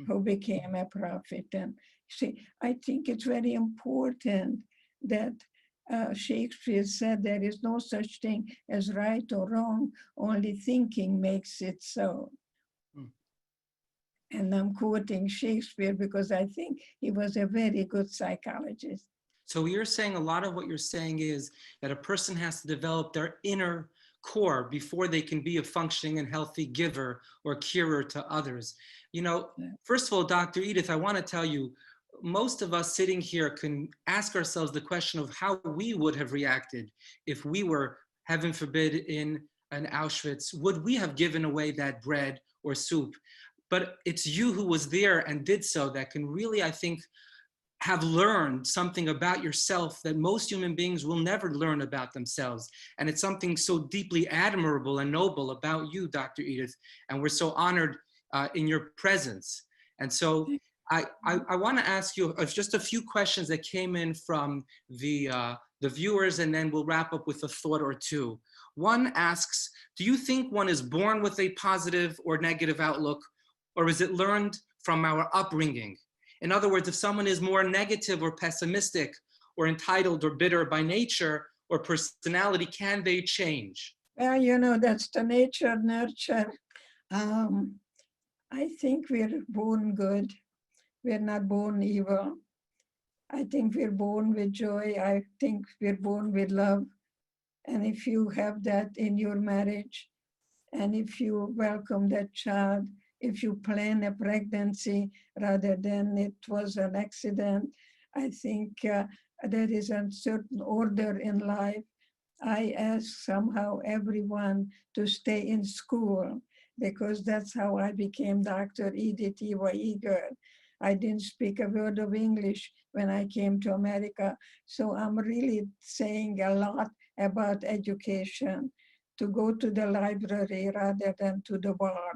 who became a prophet. And See, I think it's very important that Shakespeare said there is no such thing as right or wrong, only thinking makes it so. Mm. And I'm quoting Shakespeare because I think he was a very good psychologist. So you're saying a lot of what you're saying is that a person has to develop their inner core before they can be a functioning and healthy giver or curer to others. You know, first of all, Dr. Edith, I want to tell you, most of us sitting here can ask ourselves the question of how we would have reacted if we were, heaven forbid, in an Auschwitz. Would we have given away that bread or soup? But it's you who was there and did so that can really, I think, have learned something about yourself that most human beings will never learn about themselves. And it's something so deeply admirable and noble about you, Dr. Edith. And we're so honored in your presence. And so I want to ask you just a few questions that came in from the viewers, and then we'll wrap up with a thought or two. One asks, do you think one is born with a positive or negative outlook, or is it learned from our upbringing? In other words, if someone is more negative or pessimistic or entitled or bitter by nature or personality, can they change? Well, you know, that's the nature, nurture. I think we're born good. We're not born evil. I think we're born with joy. I think we're born with love. And if you have that in your marriage, and if you welcome that child, if you plan a pregnancy rather than it was an accident, I think there is a certain order in life. I ask somehow everyone to stay in school because that's how I became Dr. Edith Eva Eger. I didn't speak a word of English when I came to America. So I'm really saying a lot about education, to go to the library rather than to the bar.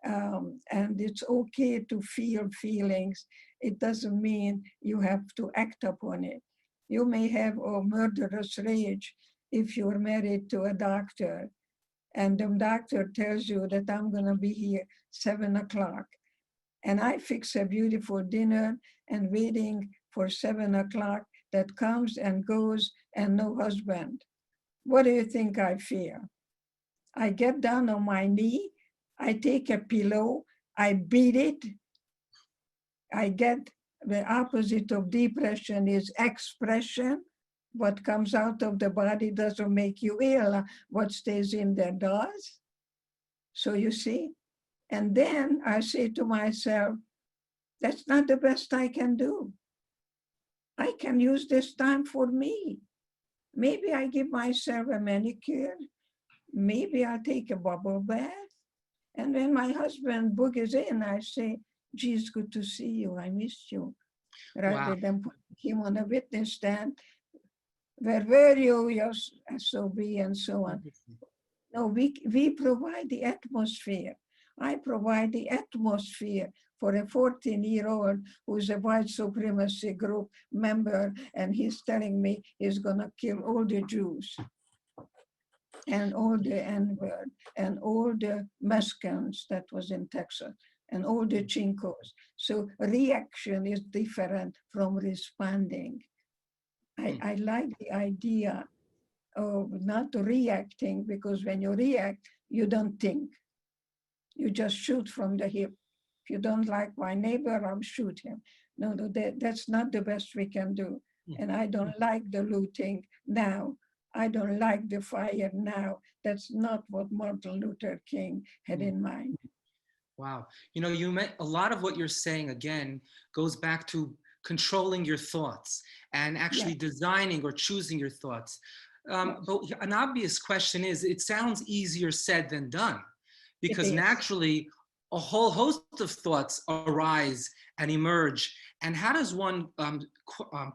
And it's okay to feel feelings. It doesn't mean you have to act upon it. You may have a murderous rage if you're married to a doctor and the doctor tells you that I'm gonna be here 7 o'clock. And I fix a beautiful dinner and waiting for 7 o'clock that comes and goes and no husband. What do you think I feel? I get down on my knee, I take a pillow, I beat it. I get the opposite of depression is expression. What comes out of the body doesn't make you ill. What stays in there does. So you see, and then I say to myself, that's not the best I can do. I can use this time for me. Maybe I give myself a manicure. Maybe I'll take a bubble bath. And when my husband boogers in, I say, gee, it's good to see you. I missed you. Rather than put him on a witness stand. Where were you? Your SOB and so on. No, we provide the atmosphere. I provide the atmosphere for a 14-year-old who's a white supremacy group member, and he's telling me he's gonna kill all the Jews and all the N-word and all the Mexicans that was in Texas and all the Chincos. So reaction is different from responding. I like the idea of not reacting, because when you react, you don't think. You just shoot from the hip. If you don't like my neighbor, I'll shoot him. No, that's not the best we can do. And I don't like the looting now. I don't like the fire now. That's not what Martin Luther King had in mind. Wow. You know, you meant a lot of what you're saying, again, goes back to controlling your thoughts and actually designing or choosing your thoughts. But an obvious question is, it sounds easier said than done, because naturally a whole host of thoughts arise and emerge. And how does one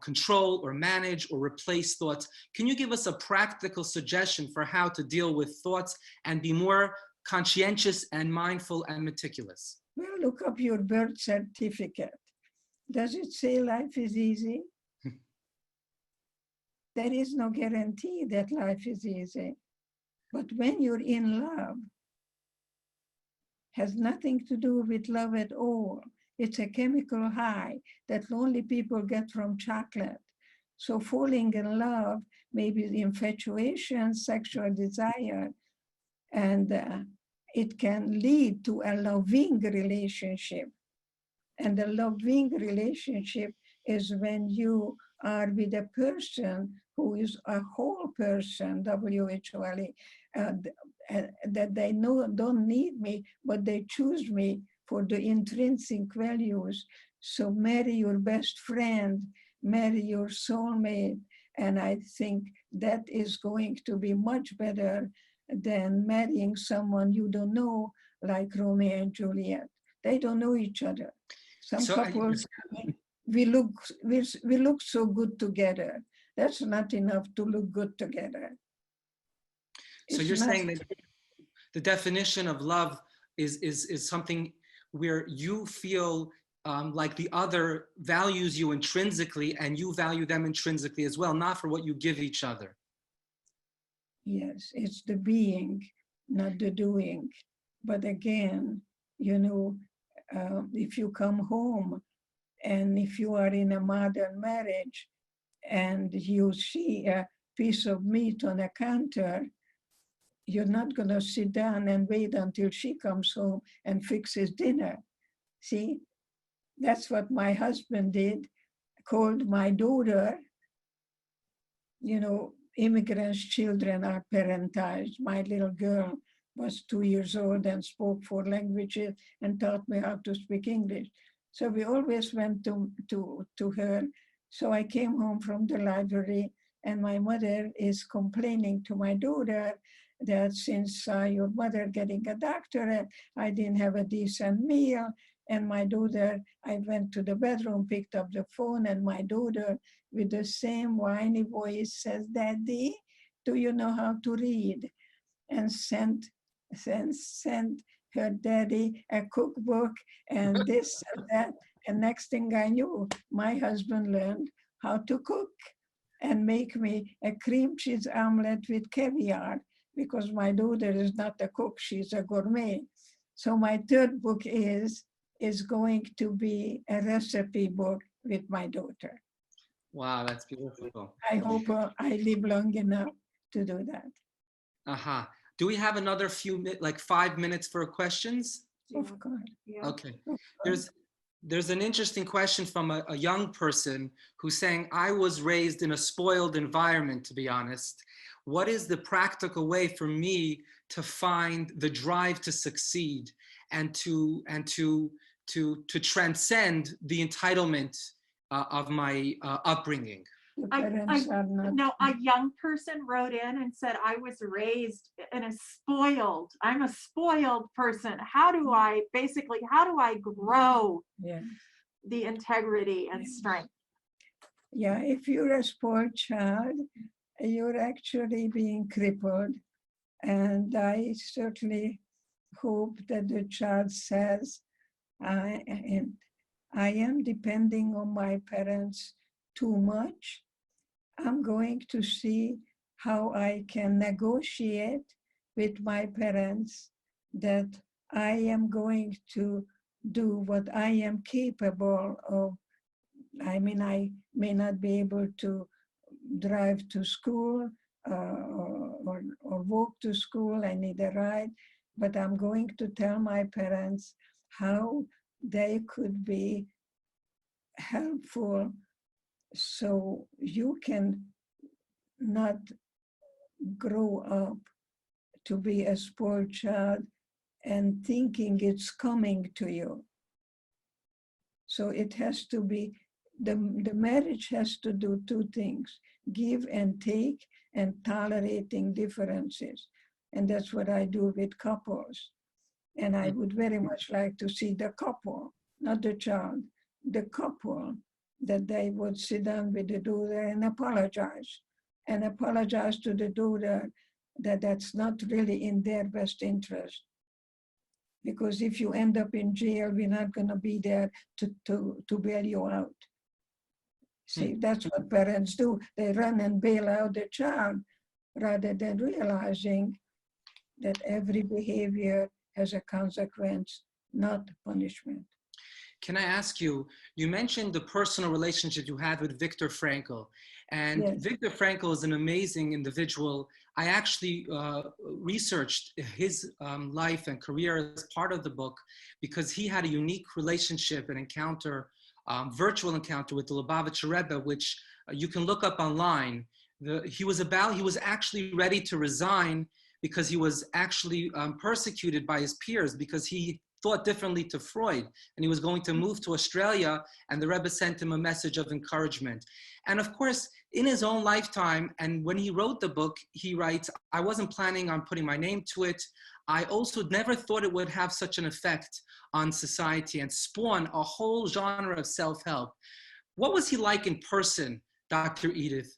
control or manage or replace thoughts? Can you give us a practical suggestion for how to deal with thoughts and be more conscientious and mindful and meticulous? Well, look up your birth certificate. Does it say life is easy? There is no guarantee that life is easy. But when you're in love, has nothing to do with love at all. It's a chemical high that lonely people get from chocolate. So falling in love may be the infatuation, sexual desire, and it can lead to a loving relationship. And a loving relationship is when you are with a person who is a whole person, W-H-O-L-E, that they don't need me, but they choose me for the intrinsic values. So marry your best friend, marry your soulmate, and I think that is going to be much better than marrying someone you don't know, like Romeo and Juliet. They don't know each other. Some couples, we look so good together. That's not enough to look good together. So you're saying that the definition of love is something where you feel like the other values you intrinsically and you value them intrinsically as well, not for what you give each other. Yes, it's the being, not the doing. But again, you know, if you come home and if you are in a modern marriage and you see a piece of meat on a counter, you're not going to sit down and wait until she comes home and fixes dinner. See, that's what my husband did, called my daughter. You know, immigrants' children are parentized. My little girl was 2 years old and spoke 4 languages and taught me how to speak English. So we always went to her. So I came home from the library and my mother is complaining to my daughter that since your mother getting a doctorate, I didn't have a decent meal. And my daughter, I went to the bedroom, picked up the phone, and my daughter with the same whiny voice says, "Daddy, do you know how to read?" And sent her daddy a cookbook and this and that. And next thing I knew, my husband learned how to cook and make me a cream cheese omelet with caviar, because my daughter is not a cook, she's a gourmet. So my third book is going to be a recipe book with my daughter. Wow, that's beautiful. I hope I live long enough to do that. Uh-huh. Do we have another few, like 5 minutes for questions? Of course. Yeah. Okay. There's an interesting question from a young person who's saying, I was raised in a spoiled environment, to be honest. What is the practical way for me to find the drive to succeed and to transcend the entitlement of my upbringing? A young person wrote in and said, I was raised in I'm a spoiled person. How do I grow the integrity and strength? Yeah, if you're a spoiled child, you're actually being crippled. And I certainly hope that the child says, I am depending on my parents too much. I'm going to see how I can negotiate with my parents that I am going to do what I am capable of. I mean, I may not be able to drive to school or walk to school. I need a ride, but I'm going to tell my parents how they could be helpful so you can not grow up to be a spoiled child and thinking it's coming to you. So it has to be, the marriage has to do 2 things, give and take and tolerating differences. And that's what I do with couples. And I would very much like to see the couple, not the child, the couple, that they would sit down with the daughter and apologize to the daughter that that's not really in their best interest. Because if you end up in jail, we're not going to be there to bail you out. See, that's what parents do. They run and bail out the child rather than realizing that every behavior has a consequence, not punishment. can I ask you, you mentioned the personal relationship you had with Viktor Frankl. And Yes. Viktor Frankl is an amazing individual. I actually researched his life and career as part of the book because he had a unique relationship and encounter, virtual encounter with the Lubavitcher Rebbe, which you can look up online. He was actually ready to resign because he was actually persecuted by his peers because he thought differently to Freud, and he was going to move to Australia, and the Rebbe sent him a message of encouragement. And of course, in his own lifetime, and when he wrote the book, he writes, I wasn't planning on putting my name to it. I also never thought it would have such an effect on society and spawn a whole genre of self-help. What was he like in person, Dr. Edith?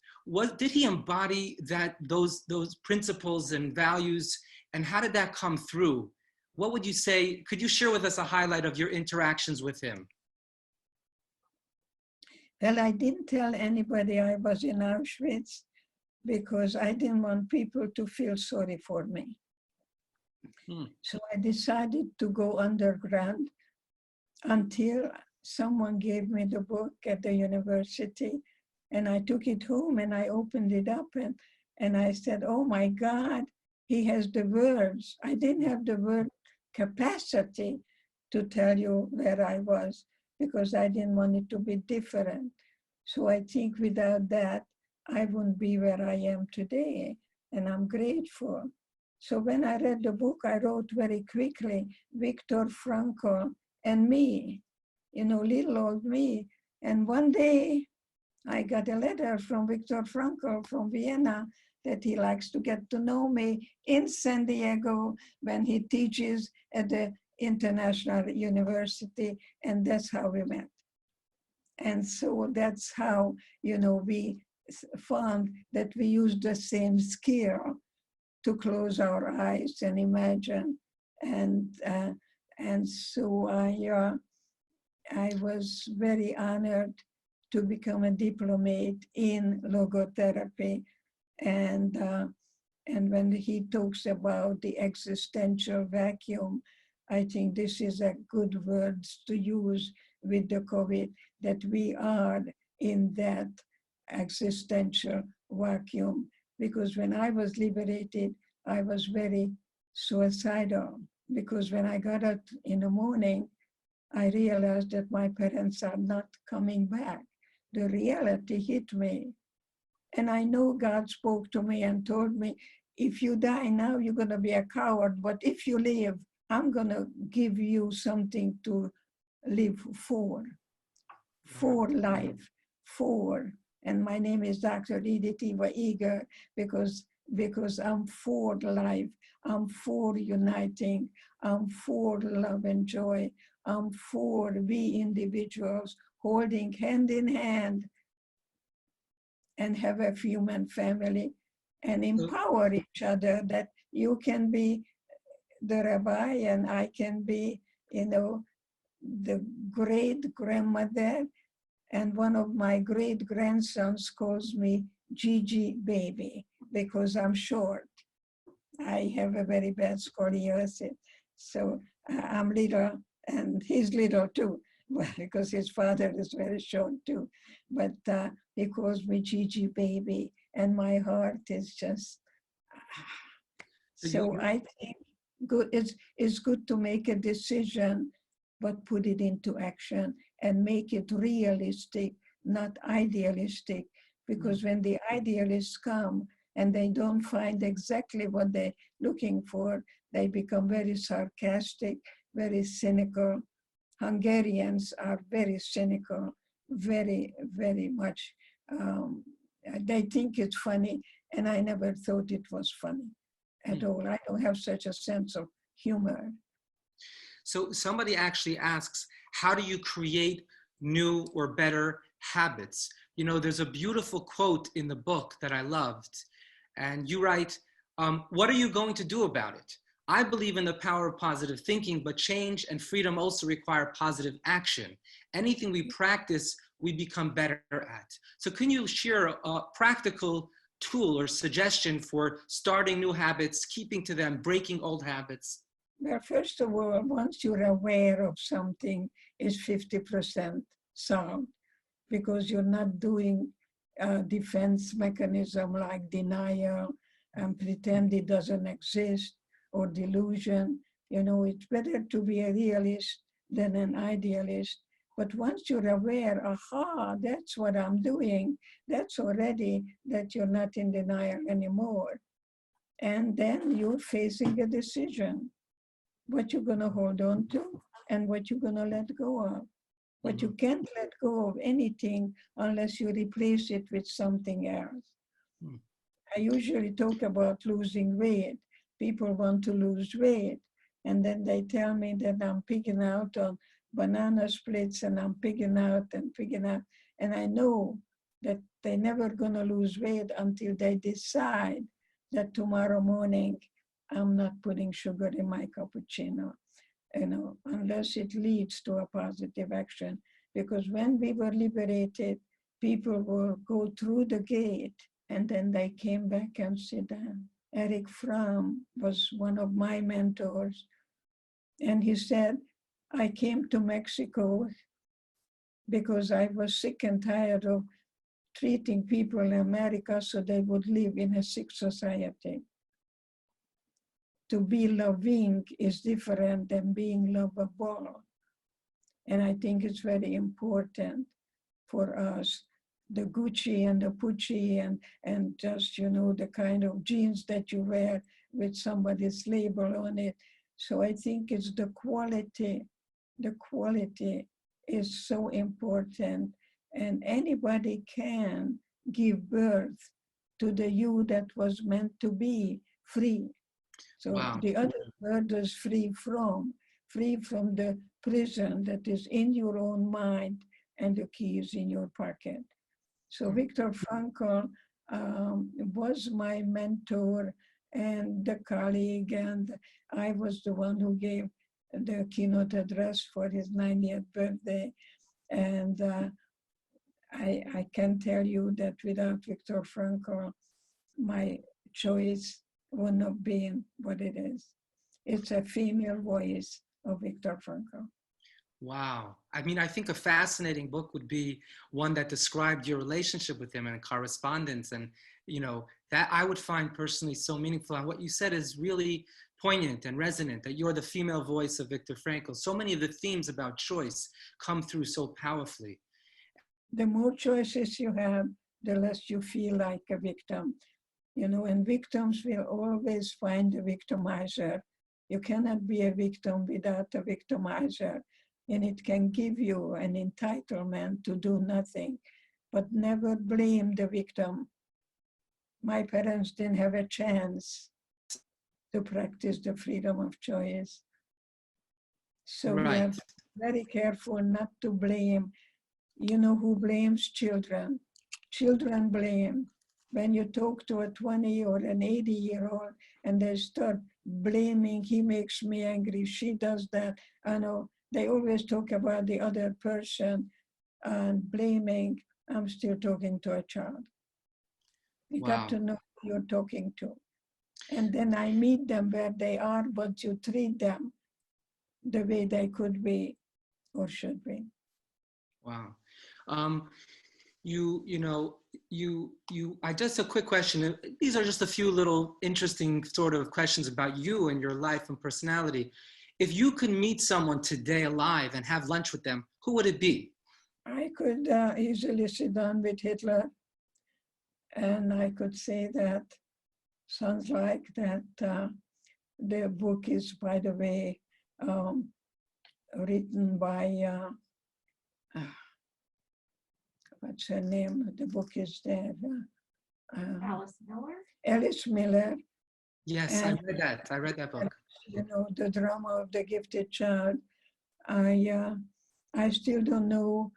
Did he embody those principles and values, and how did that come through? What would you say? Could you share with us a highlight of your interactions with him? Well, I didn't tell anybody I was in Auschwitz because I didn't want people to feel sorry for me. So I decided to go underground until someone gave me the book at the university, and I took it home and I opened it up and I said, oh my God, he has the words. I didn't have the word capacity to tell you where I was because I didn't want it to be different. So I think without that, I wouldn't be where I am today, and I'm grateful. So when I read the book, I wrote very quickly, Viktor Frankl and me, little old me. And one day I got a letter from Viktor Frankl from Vienna that he likes to get to know me in San Diego when he teaches at the International University, and that's how we met. And so that's how, we found that we used the same skill to close our eyes and imagine. And so I was very honored to become a diplomate in logotherapy. And when he talks about the existential vacuum, I think this is a good word to use with the COVID, that we are in that existential vacuum. Because when I was liberated, I was very suicidal. Because when I got up in the morning, I realized that my parents are not coming back. The reality hit me. And I know God spoke to me and told me, if you die now, you're going to be a coward. But if you live, I'm going to give you something to live for life, for. And my name is Dr. Edith Eva Eger because I'm for life. I'm for uniting. I'm for love and joy. I'm for we individuals holding hand in hand and have a human family and empower each other, that you can be the rabbi and I can be, the great grandmother. And one of my great grandsons calls me Gigi baby because I'm short. I have a very bad scoliosis. So I'm little and he's little too, because his father is very short too. But he calls me Gigi baby, and my heart is just, so I think it's good to make a decision, but put it into action and make it realistic, not idealistic. Because when the idealists come and they don't find exactly what they're looking for, they become very sarcastic, very cynical. Hungarians are very cynical, very, very much. They think it's funny, and I never thought it was funny at all. I don't have such a sense of humor. So somebody actually asks, how do you create new or better habits? There's a beautiful quote in the book that I loved, and you write, what are you going to do about it? I believe in the power of positive thinking, but change and freedom also require positive action. Anything we practice, we become better at. So can you share a practical tool or suggestion for starting new habits, keeping to them, breaking old habits? Well, first of all, once you're aware of something, it's 50% solved, because you're not doing a defense mechanism like denial and pretend it doesn't exist, or delusion. You know, it's better to be a realist than an idealist. But once you're aware, aha, that's what I'm doing, that's already that you're not in denial anymore. And then you're facing a decision, what you're going to hold on to and what you're going to let go of. But you can't let go of anything unless you replace it with something else. I usually talk about losing weight. People want to lose weight, and then they tell me that I'm pigging out on banana splits, and I'm pigging out and pigging out. And I know that they're never going to lose weight until they decide that tomorrow morning I'm not putting sugar in my cappuccino, you know, unless it leads to a positive action. Because when we were liberated, people will go through the gate and then they came back and sit down. Eric Fromm was one of my mentors. And he said, I came to Mexico because I was sick and tired of treating people in America so they would live in a sick society. To be loving is different than being lovable. And I think it's very important for us, the Gucci and the Pucci and just, you know, the kind of jeans that you wear with somebody's label on it. So I think it's the quality is so important. And anybody can give birth to the you that was meant to be free. So wow. The other word is free from the prison that is in your own mind and the key is in your pocket. So Viktor Frankl was my mentor and the colleague, and I was the one who gave the keynote address for his 90th birthday. And I can tell you that without Viktor Frankl, my choice wouldn't have been what it is. It's a female voice of Viktor Frankl. Wow. I mean, I think a fascinating book would be one that described your relationship with him and correspondence. And, you know, that I would find personally so meaningful. And what you said is really poignant and resonant, that you're the female voice of Viktor Frankl. So many of the themes about choice come through so powerfully. The more choices you have, the less you feel like a victim. You know, and victims will always find a victimizer. You cannot be a victim without a victimizer. And it can give you an entitlement to do nothing, but never blame the victim. My parents didn't have a chance to practice the freedom of choice. So we have to be very careful not to blame. You know who blames? Children. Children blame. When you talk to a 20 or an 80-year-old and they start blaming, he makes me angry, she does that, I know. They always talk about the other person and blaming. I'm still talking to a child. You got to know who you're talking to. And then I meet them where they are, but you treat them the way they could be or should be. Wow. I just a quick question. These are just a few little interesting sort of questions about you and your life and personality. If you could meet someone today alive and have lunch with them, who would it be? I could easily sit down with Hitler, and I could say that sounds like that the book is, by the way, written by, what's her name? The book is there. Alice Miller? Alice Miller. Yes, and, I read that book. You know, the drama of the gifted child. I still don't know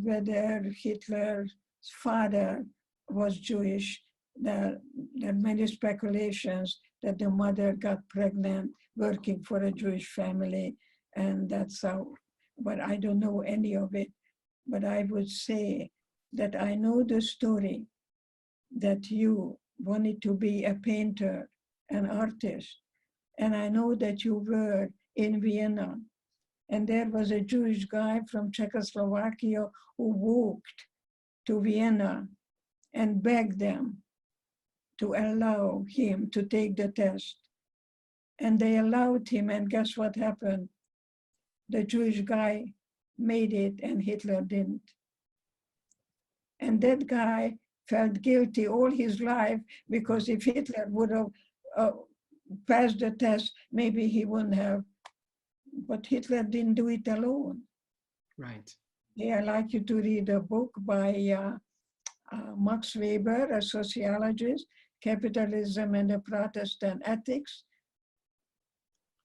whether Hitler's father was Jewish. There are many speculations that the mother got pregnant working for a Jewish family, and that's how, but I don't know any of it. But I would say that I know the story that you wanted to be a painter, an artist, And I know that you were in Vienna. And there was a Jewish guy from Czechoslovakia who walked to Vienna and begged them to allow him to take the test. And they allowed him, and guess what happened? The Jewish guy made it and Hitler didn't. And that guy felt guilty all his life, because if Hitler would have passed the test, maybe he wouldn't have. But Hitler didn't do it alone. Right. Yeah, I'd like you to read a book by Max Weber, a sociologist, Capitalism and the Protestant Ethics,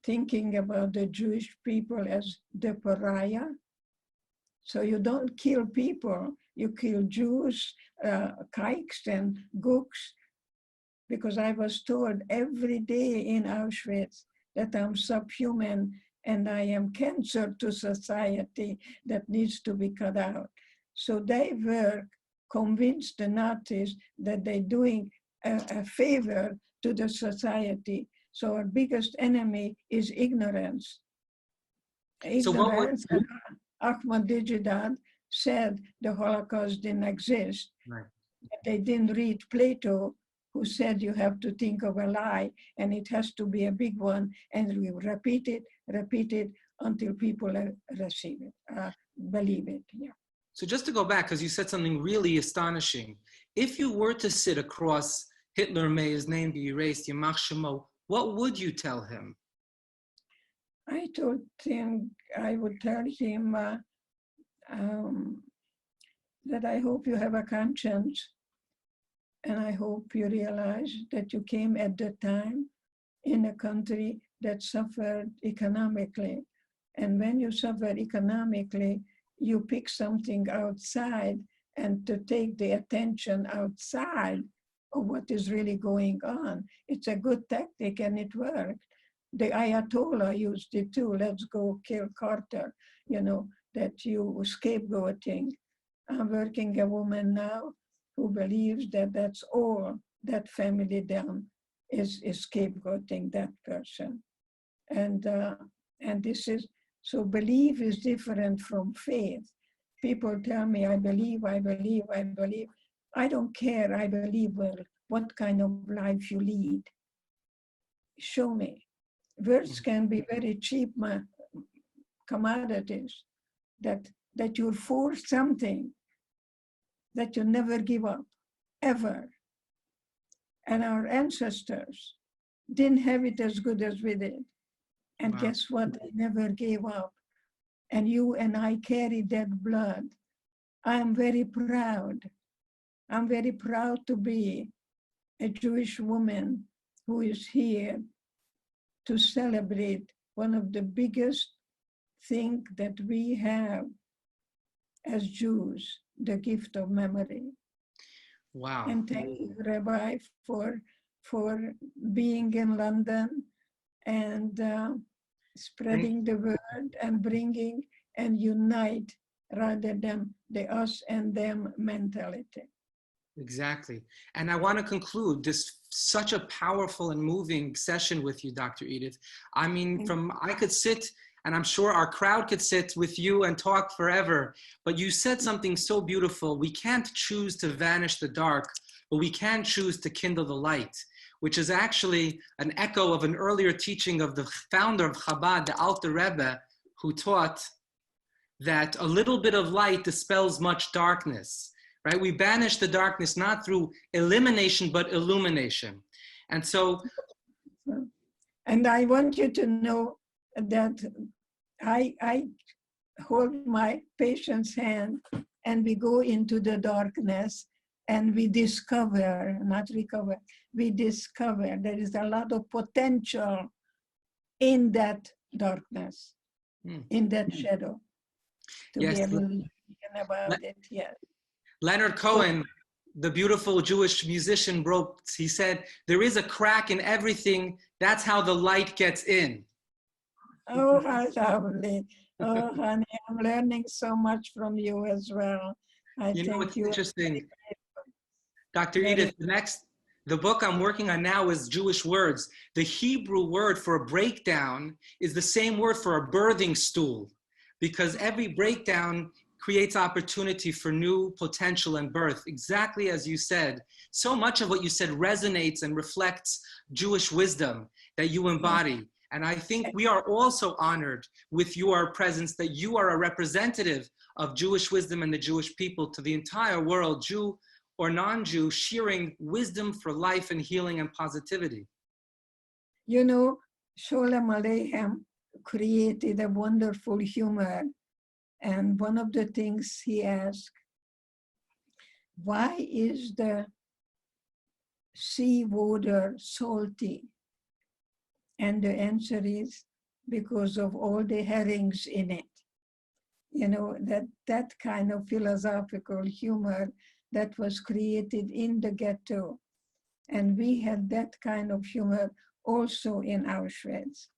thinking about the Jewish people as the pariah. So you don't kill people, you kill Jews, kikes and gooks, because I was told every day in Auschwitz that I'm subhuman and I am cancer to society that needs to be cut out. So they were convinced the Nazis that they're doing a favor to the society. So our biggest enemy is ignorance. Ignorance. Ahmadinejad said the Holocaust didn't exist. Right. They didn't read Plato, who said you have to think of a lie and it has to be a big one, and we repeat it until people receive it, believe it. Yeah. So just to go back, because you said something really astonishing. If you were to sit across Hitler, may his name be erased, Yamach Shemo, what would you tell him? I told him, I would tell him that I hope you have a conscience, and I hope you realize that you came at the time in a country that suffered economically. And when you suffer economically, you pick something outside, and to take the attention outside of what is really going on. It's a good tactic and it worked. The Ayatollah used it too. Let's go kill Carter, you know, that you scapegoating. I'm working a woman now who believes that that's all that family done is scapegoating that person. And this is, so belief is different from faith. People tell me, I believe, I believe, I believe. I don't care, I believe. Well, what kind of life you lead? Show me. Words can be very cheap commodities, that you're for something, that you never give up, ever. And our ancestors didn't have it as good as we did. And wow. Guess what? They never gave up. And you and I carry that blood. I am very proud. I'm very proud to be a Jewish woman who is here to celebrate one of the biggest things that we have as Jews, the gift of memory. Wow. And thank you, Rabbi, for being in London and spreading the word and bringing and unite rather than the us and them mentality. Exactly. And I want to conclude this such a powerful and moving session with you, Dr. Edith. I mean, I could sit, and I'm sure our crowd could sit with you and talk forever, but you said something so beautiful. We can't choose to vanish the dark, but we can choose to kindle the light, which is actually an echo of an earlier teaching of the founder of Chabad, the Alter Rebbe, who taught that a little bit of light dispels much darkness. Right? We banish the darkness not through elimination, but illumination. And so. And I want you to know that I hold my patient's hand and we go into the darkness and we discover, not recover, we discover there is a lot of potential in that darkness, in that shadow, to be able to think about it, yes. Leonard Cohen, the beautiful Jewish musician, wrote, he said, there is a crack in everything. That's how the light gets in. Oh, how lovely. Oh, honey, I'm learning so much from you as well. You know, it's interesting. Dr. Edith, The book I'm working on now is Jewish words. The Hebrew word for a breakdown is the same word for a birthing stool, because every breakdown creates opportunity for new potential and birth. Exactly as you said, so much of what you said resonates and reflects Jewish wisdom that you embody. And I think we are also honored with your presence, that you are a representative of Jewish wisdom and the Jewish people to the entire world, Jew or non-Jew, sharing wisdom for life and healing and positivity. You know, Sholem Aleichem created a wonderful humor. And one of the things he asked, why is the sea water salty? And the answer is because of all the herrings in it. You know, that kind of philosophical humor that was created in the ghetto. And we had that kind of humor also in Auschwitz,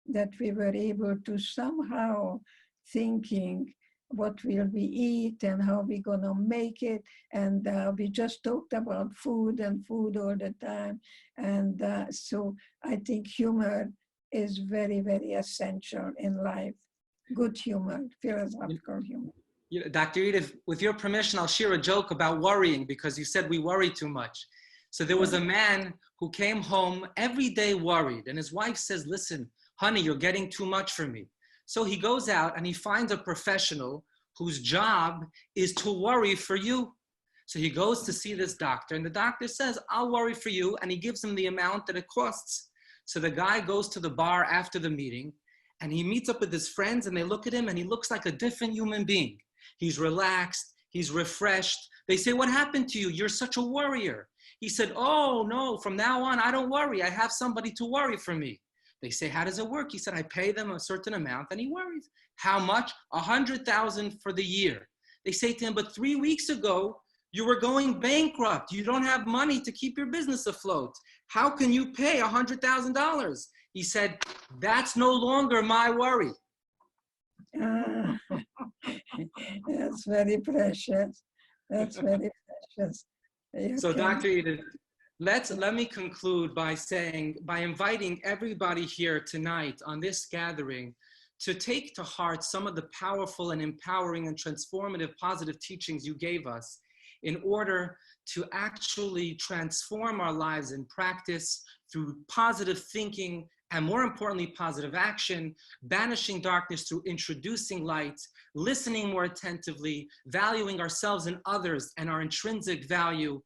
that we were able to somehow thinking what will we eat and how we're gonna make it. And we just talked about food and food all the time. And so I think humor is very, very essential in life. Good humor, philosophical humor. Dr. Edith, with your permission, I'll share a joke about worrying, because you said we worry too much. So there was a man who came home every day worried, and his wife says, listen, honey, you're getting too much for me. So he goes out and he finds a professional whose job is to worry for you. So he goes to see this doctor, and the doctor says, I'll worry for you, and he gives him the amount that it costs. So the guy goes to the bar after the meeting, and he meets up with his friends, and they look at him, and he looks like a different human being. He's relaxed, he's refreshed. They say, what happened to you? You're such a worrier. He said, oh no, from now on, I don't worry. I have somebody to worry for me. They say, how does it work? He said, I pay them a certain amount, and he worries. How much? 100,000 for the year. They say to him, but 3 weeks ago, you were going bankrupt. You don't have money to keep your business afloat. How can you pay $100,000? He said, that's no longer my worry. That's very precious. That's very precious. So Dr. Edith, let me conclude by inviting everybody here tonight on this gathering to take to heart some of the powerful and empowering and transformative positive teachings you gave us in order to actually transform our lives in practice through positive thinking and, more importantly, positive action, banishing darkness through introducing light, listening more attentively, valuing ourselves and others and our intrinsic value,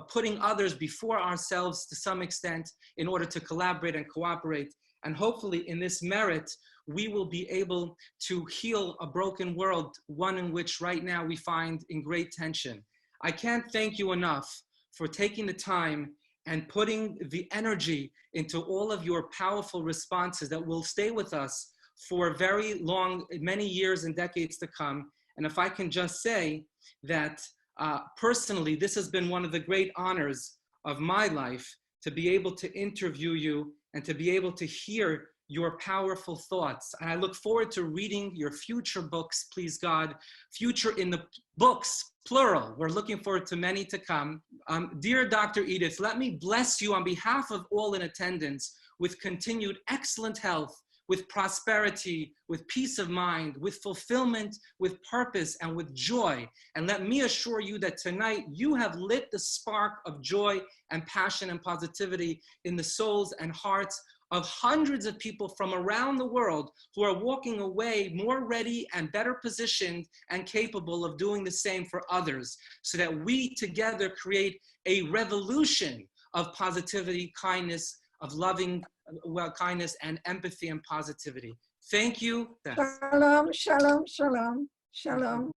putting others before ourselves to some extent in order to collaborate and cooperate. And hopefully in this merit, we will be able to heal a broken world, one in which right now we find in great tension. I can't thank you enough for taking the time and putting the energy into all of your powerful responses that will stay with us for very long, many years and decades to come. And if I can just say that personally, this has been one of the great honors of my life, to be able to interview you and to be able to hear your powerful thoughts. And I look forward to reading your future books, please God, future in the books, plural. We're looking forward to many to come. Dear Dr. Edith, let me bless you on behalf of all in attendance with continued excellent health, with prosperity, with peace of mind, with fulfillment, with purpose, and with joy. And let me assure you that tonight you have lit the spark of joy and passion and positivity in the souls and hearts of hundreds of people from around the world who are walking away more ready and better positioned and capable of doing the same for others, so that we together create a revolution of positivity, kindness, of loving, kindness and empathy and positivity. Thank you. Shalom, shalom, shalom, shalom.